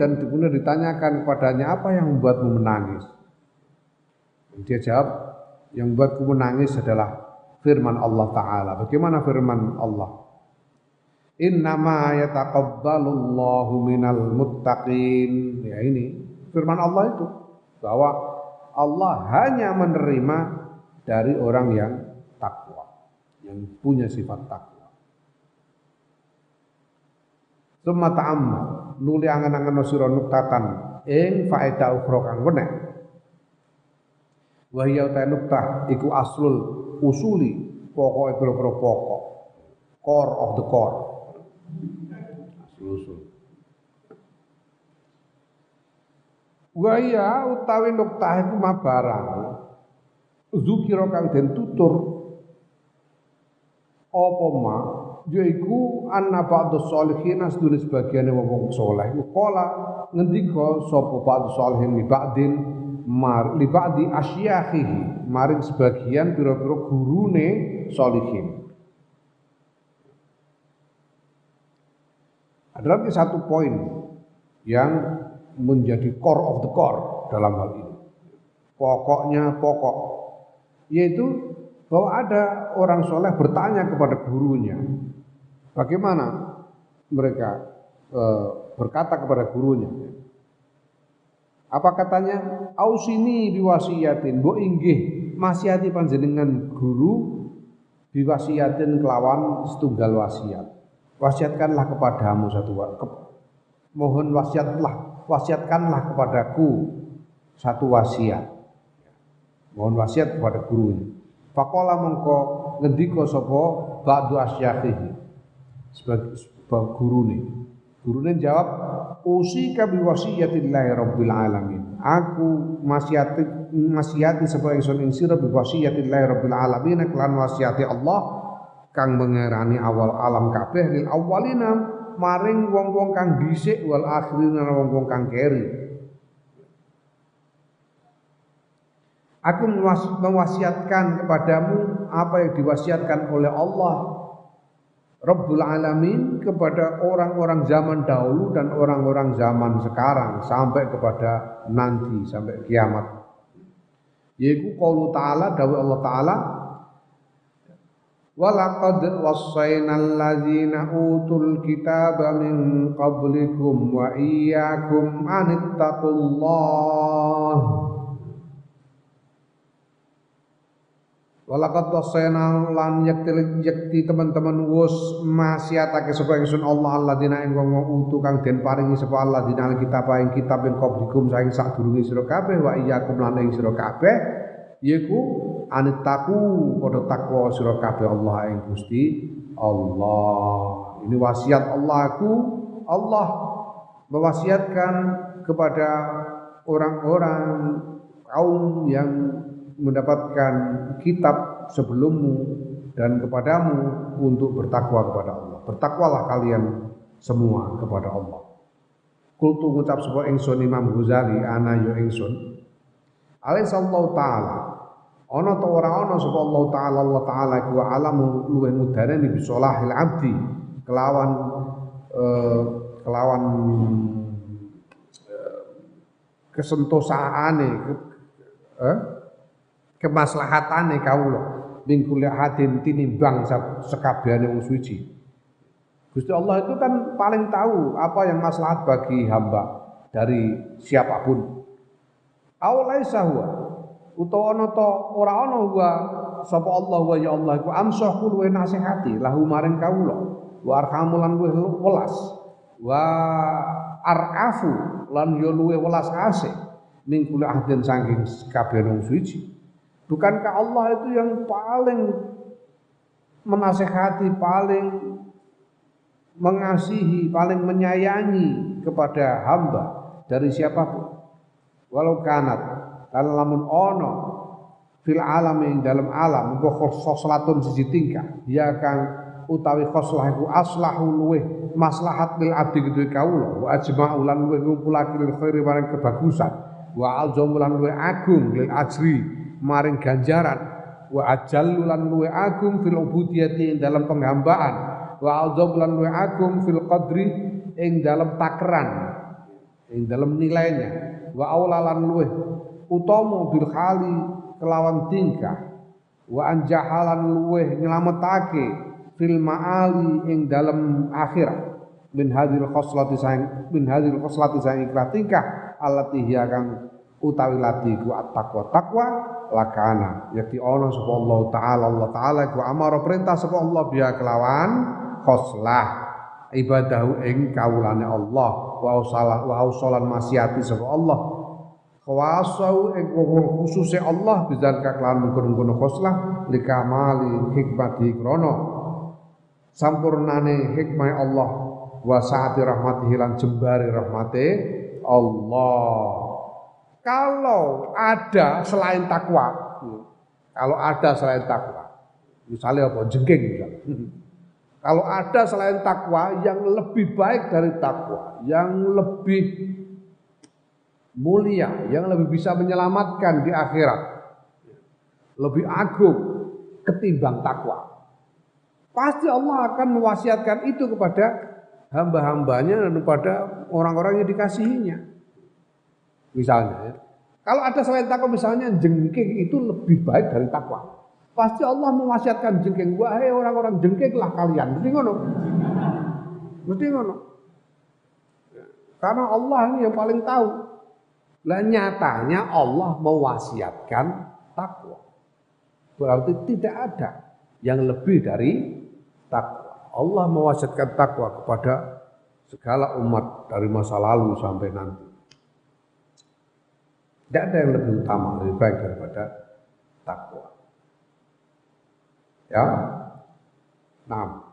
dan kemudian ditanyakan kepadanya, apa yang membuatmu menangis? Dia jawab, yang membuatku menangis adalah firman Allah Ta'ala. Bagaimana firman Allah? Innama yataqabbalullahu minal muttaqin. Ya ini firman Allah itu, bahwa Allah hanya menerima dari orang yang takwa, yang punya sifat takwa. Summa ta'ammal nuli angen-angen sira nuktatan ing faedah ukhra kang weneh. Wa hiya ta nuktah iku aslul usuli, pokoke pira-pira pokok, core of the core. Aslul usul. Wa hiya utawi nuktah iku mabarang zukira kang den tutur apa ma yaiku anna ba'dus sholihin asdune sebagiane wong saleh kala ngendika sapa ba'dus sholihin li ba'din li ba'di asyakhihi maring sebagian pira-pira gurune sholihin. Ada lagi satu poin yang menjadi core of the core dalam hal ini, pokoknya pokok, yaitu bahwa ada orang soleh bertanya kepada gurunya. Bagaimana mereka berkata kepada gurunya? Apa katanya? Ausini biwasiyatin, mbok inggih masihati panjenengan guru biwasiyatin kelawan setunggal wasiat. Wasiatkanlah kepadamu satu mohon wasiatkanlah kepadaku satu wasiat. Mohon wasiat kepada gurunya. Faqala mongko ngendika sapa ba'du asyakhihi sebagai gurune jawab usika bi wasiyatillahi rabbil alamin, aku masiyati sapa ingsun ing sira bi wasiyatillahi rabbil alamin kelan wasiati Allah kang mengerani awal alam kabeh lil awwalina maring wong-wong kang dhisik wal akhirina wong-wong kang keri. Aku mewasiatkan kepadamu apa yang diwasiatkan oleh Allah Rabbul Alamin kepada orang-orang zaman dahulu dan orang-orang zaman sekarang sampai kepada nanti, sampai kiamat. Yaitu qaulu ta'ala, dawuh Allah Ta'ala, walaqad wassaynal ladzina utul kitaba min qablikum wa iyyakum anittaqullah. Walaqad wasayna lan yakti teman-teman wus maksiatake sapa ingsun Allah alladzina ing wong utu kang den paringi sapa alladzina kitab ing kitab ing qablikum saking sadurunge sira kabeh wa iyyakum lan ing sira kabeh yaiku anittaku padha takwa sira kabeh Allah ing Gusti Allah. Ini wasiat Allahku, Allah mewasiatkan kepada orang-orang kaum yang mendapatkan kitab sebelummu dan kepadamu untuk bertakwa kepada Allah. Bertakwalah kalian semua kepada Allah. Kultu ngucap sapa ingsun Imam Ghazali ana ya ingsun. Alaihissallahu taala. Ana ta ora ana sapa Allah taala iku alamu luwih mudarene bi sholahil abdi kelawan kesentosaane kemaslahatane kawula mingkul hadin tinimbang sekabehane wong suci. Gusti Allah itu kan paling tahu apa yang maslahat bagi hamba dari siapapun. Aulaisa huwa utawa ana ta ora ana huwa sapa Allah wa ya Allah iku amsah luwih nasihati lahu maring kawula wa arhamul lan luwih welas wa arafu lan yo luwih welas asih mingkul hadin saking kabehane wong suci. Bukankah Allah itu yang paling menasehati, paling mengasihi, paling menyayangi kepada hamba dari siapapun. Walau kanat lan lamun ono fil alami dalam alam engko khoslatun siji tingkah ya kang utawi khoslah iku aslahu luweh maslahat lil abdi kedue kawula wa ajma'u lan luweh ngumpulake lil khairi maring kebagusan wa alzamu lan luweh agung lil ajri maring ganjaran wa ajallu lan luweh agung fil ubudiyati ing dalam penghambaan wa alzamu lan luweh agung fil qadri ing dalam takeran ing dalam nilainya wa aulalan luweh utama bil khali kelawan tingkah wa anjahalan luweh nyelametake fil ma'ali ing dalam akhirat min hadhil khoslati sang ikrah tingkah allati hiya kang utawi lati ku at-taqwa lakana yakti ana sapa Allah taala ku amara perintah sapa Allah biya kelawan khoslah ibadahu ing kawulane Allah wa ausalan maksiati sapa Allah khawasau ing khususe Allah bizal kaklan mungkon khoslah likamali hikmati krono sampurnane hikmah Allah wa saati rahmatihi lan jembare rahmate Allah. Kalau ada selain takwa, misalnya apa jengking misalnya. Kalau ada selain takwa yang lebih baik dari takwa, yang lebih mulia, yang lebih bisa menyelamatkan di akhirat, lebih agung ketimbang takwa. Pasti Allah akan mewasiatkan itu kepada hamba-hambanya dan kepada orang-orang yang dikasihinya. Misalnya, ya. Kalau ada selain takwa, misalnya jengking itu lebih baik dari takwa. Pasti Allah mewasiatkan jengking. Wahai orang-orang jengkinglah kalian. Mesti ngono. Karena Allah ini yang paling tahu. Lah nyatanya Allah mewasiatkan takwa. Berarti tidak ada yang lebih dari takwa. Allah mewasiatkan takwa kepada segala umat dari masa lalu sampai nanti. Tidak ada yang lebih utama, lebih baik daripada takwa. Ya, nah.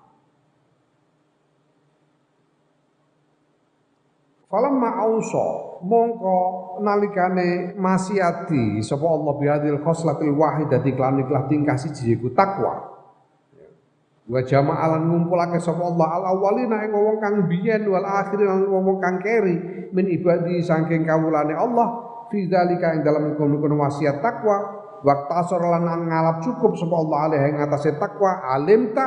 Falamma auso mongko nalikane maksiati sapa Allah bihadil khoslatil wahidati lan ikhlas tingkah siji iku takwa. Wa jama'alan ngumpulake sapa Allah al awwalina ing wong kang biyen wal akhirin lan wong kang keri min ibadi saking kawulane Allah fi zalika ing dalem kono wasiat takwa wa tasar lan ngalap cukup sapa Allah alih ing atase takwa alimta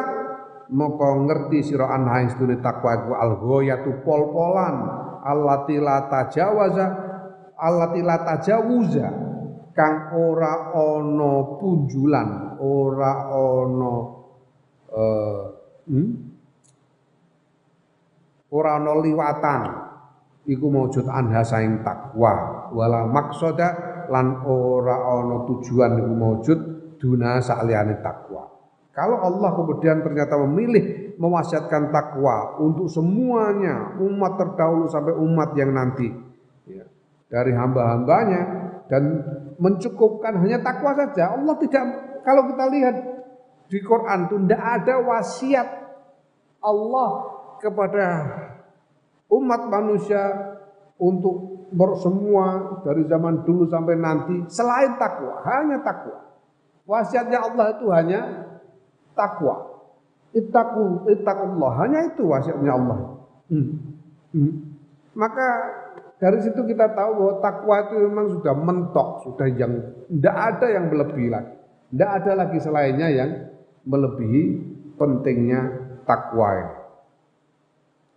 moko ngerti sira anha ing sedune takwa iku al ghayatu pol-polan allati la tajawuza kang ora ana punjulan ora ana ora ana liwatan iku maujud anha saing takwa wala maksoda lan ora ana tujuan iku maujud duna saliyane takwa. Kalau Allah kemudian ternyata memilih mewasiatkan takwa untuk semuanya umat terdahulu sampai umat yang nanti ya, dari hamba-hambanya dan mencukupkan hanya takwa saja. Allah tidak, kalau kita lihat di Quran itu tidak ada wasiat Allah kepada umat manusia untuk bersemua dari zaman dulu sampai nanti selain takwa, hanya takwa. Wasiatnya Allah itu hanya takwa. Ittaqullah, hanya itu wasiatnya Allah. Maka dari situ kita tahu bahwa takwa itu memang sudah mentok, sudah yang tidak ada yang melebihi lagi. Tidak ada lagi selainnya yang melebihi pentingnya takwa ini.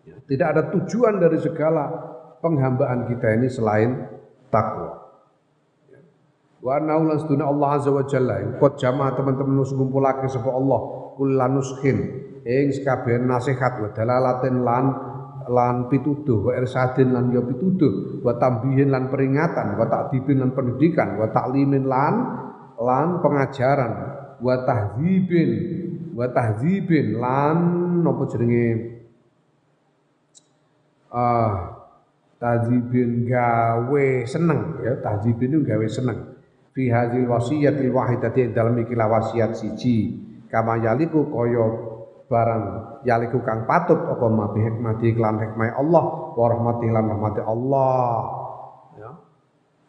Ya, tidak ada tujuan dari segala penghambaan kita ini selain takwa. Wa annahu lasduna Allah azza wa jalla qad jama'a teman-teman nus ngumpulake sapa Allah kullanuskin ing sakabehane nasihat wa dalalatin lan pituduh wa irsadin lan ya pituduh wa tambihin lan peringatan wa ta'dibin lan pendidikan wa ta'limin lan pengajaran wa tahdzibin lan napa jenenge tahdzibin gawe seneng ya tahdzibin itu gawe seneng fi hadzal wasiyatil wahidati dalam ikilah wasiat siji kama yaliku kaya barang yaliku kang patut apa mabi hikmati lan hikmah Allah wa rahmati lan rahmati Allah ya.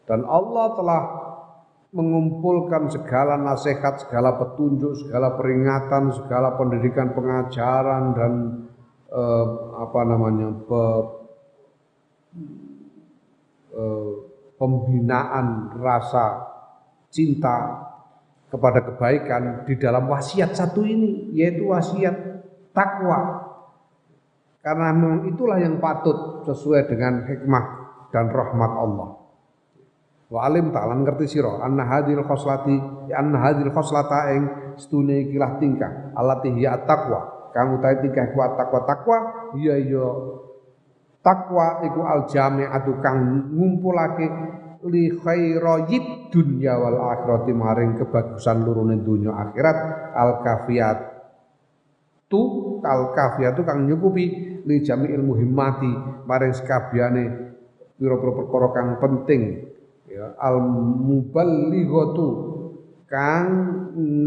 Dan Allah telah mengumpulkan segala nasihat, segala petunjuk, segala peringatan, segala pendidikan pengajaran dan pembinaan rasa cinta kepada kebaikan di dalam wasiat satu ini, yaitu wasiat takwa. Karena memang itulah yang patut sesuai dengan hikmah dan rahmat Allah. Wa alim ta'ala ngerti sira anna hadhil khoslata ing stune ikilah tingkah allati hiya at-taqwa kang utahe tingkah kuat takwa iya takwa iku al-jami'atu kang ngumpulake li khairayid dunya wal akhirati maring kebagusan lurune dunya akhirat al-kafiyatu kang nyukupi li jami'il muhimmati maring sekabehane pira-pira perkara kang penting ya al-muballighatu kang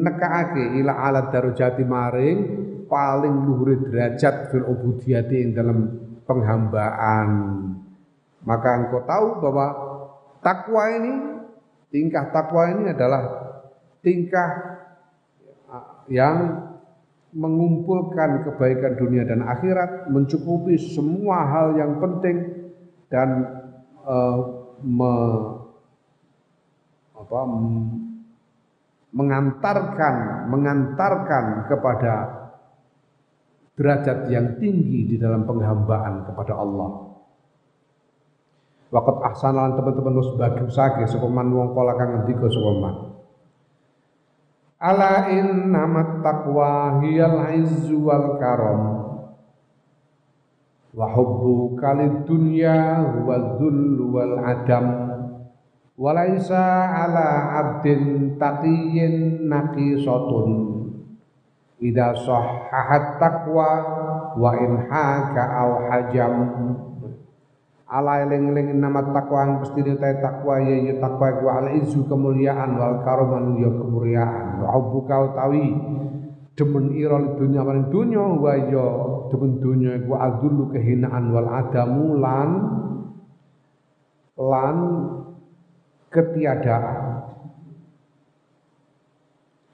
nekaake ila ala darajati maring paling luhur derajat fil ubudiyati ing dalam penghambaan. Maka engkau tahu bahwa tingkah takwa ini adalah tingkah yang mengumpulkan kebaikan dunia dan akhirat, mencukupi semua hal yang penting dan mengantarkan kepada derajat yang tinggi di dalam penghambaan kepada Allah. Waqat ahsanalan teman-teman wis bagusake sapa man wong kala kang ngendika sapa man. Ala innamat taqwa hiyal izzu wal karam wa hubbu kalid dunya huwa dzullu wal adam. Walaisa ala abdin taqiyyin naqisatun idza sahhahat taqwa wa in haka aw hajam. Ala eling-eling nama takwa yang pasti ditai takwa ya takwa iku al izzu kemuliaan wal karoman ya kemuliaan wa hubbuka utawi demen ira dunya maring dunya wa ya demen dunya iku adzullu kehinaan wal adamu lan ketiadaan.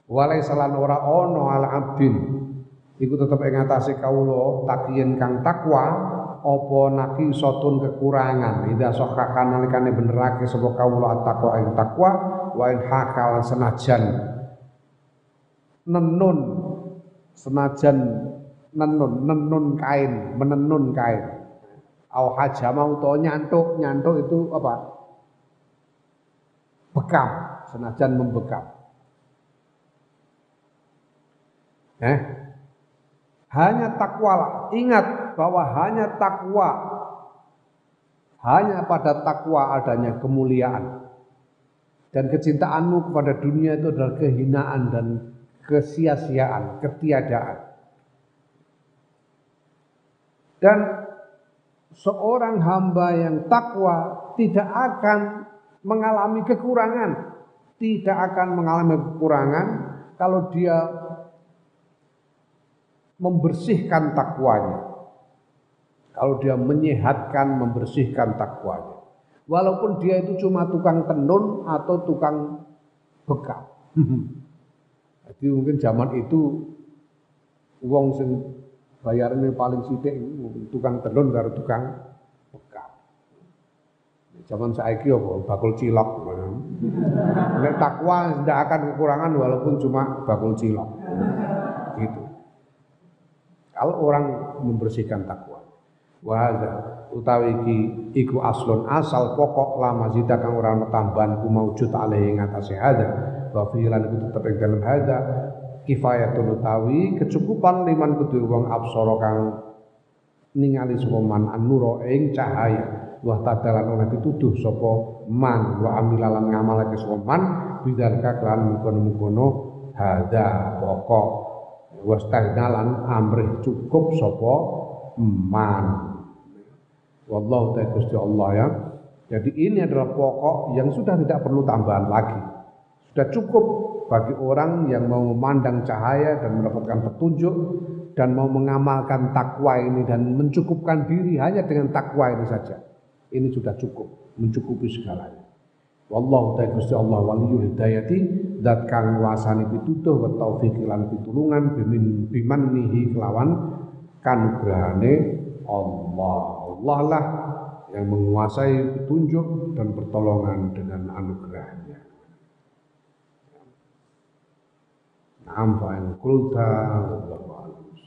Walai salan ora ono ala abdin iku tetep ing atase kawula takiyen kang takwa apa naki sotun kekurangan ida sokakan nalikane benerake sapa kawula at-taqwa ing takwa wa in hakal senajan nenun kain menenun kain au hajama utawa nyantuk itu apa bekam senajan membekam hanya takwalah, ingat bahwa hanya pada takwa adanya kemuliaan. Dan kecintaanmu kepada dunia itu adalah kehinaan dan kesia-siaan, ketiadaan. Dan seorang hamba yang takwa tidak akan mengalami kekurangan. Tidak akan mengalami kekurangan kalau dia membersihkan takwanya. Kalau dia menyehatkan, membersihkan takwanya. Walaupun dia itu cuma tukang tenun atau tukang bekam. Jadi mungkin zaman itu wong sing bayarnya paling sithik tukang tenun karo tukang bekam. Zaman saiki apa bakul cilok. Nek takwa tidak akan kekurangan walaupun cuma bakul cilok. Gitu. Kalau orang membersihkan takwa. Wa hadza utawi iki iku aslun asal pokok lama zida kang ora ana tambahan ku maujud alih ing atase hadza. Wa fi'lan iku tetep ing dalem hadza kifayatun utawi kecukupan liman kudu wong absara kang ningali sapa man an-nura ing cahaya. Wa tadalan oleh pituduh sapa man wa amilalan ngamalake sapa man bidzalika kelan mukono hadza pokok. Wastahdalan amrih cukup sapa man. Wallahu ta'ala Gusti Allah ya. Jadi ini adalah pokok yang sudah tidak perlu tambahan lagi. Sudah cukup bagi orang yang mau memandang cahaya dan mendapatkan petunjuk dan mau mengamalkan takwa ini dan mencukupkan diri hanya dengan takwa ini saja. Ini sudah cukup, mencukupi segalanya. Wallahu ta'ala Gusti Allah waliyul hidayati zat kang nguasani pituduh wa taufiq lan pitulungan bimannihi kelawan kanugrahane Allah. Allah lah yang menguasai petunjuk dan pertolongan dengan anugerahnya. Na'am fa in qulta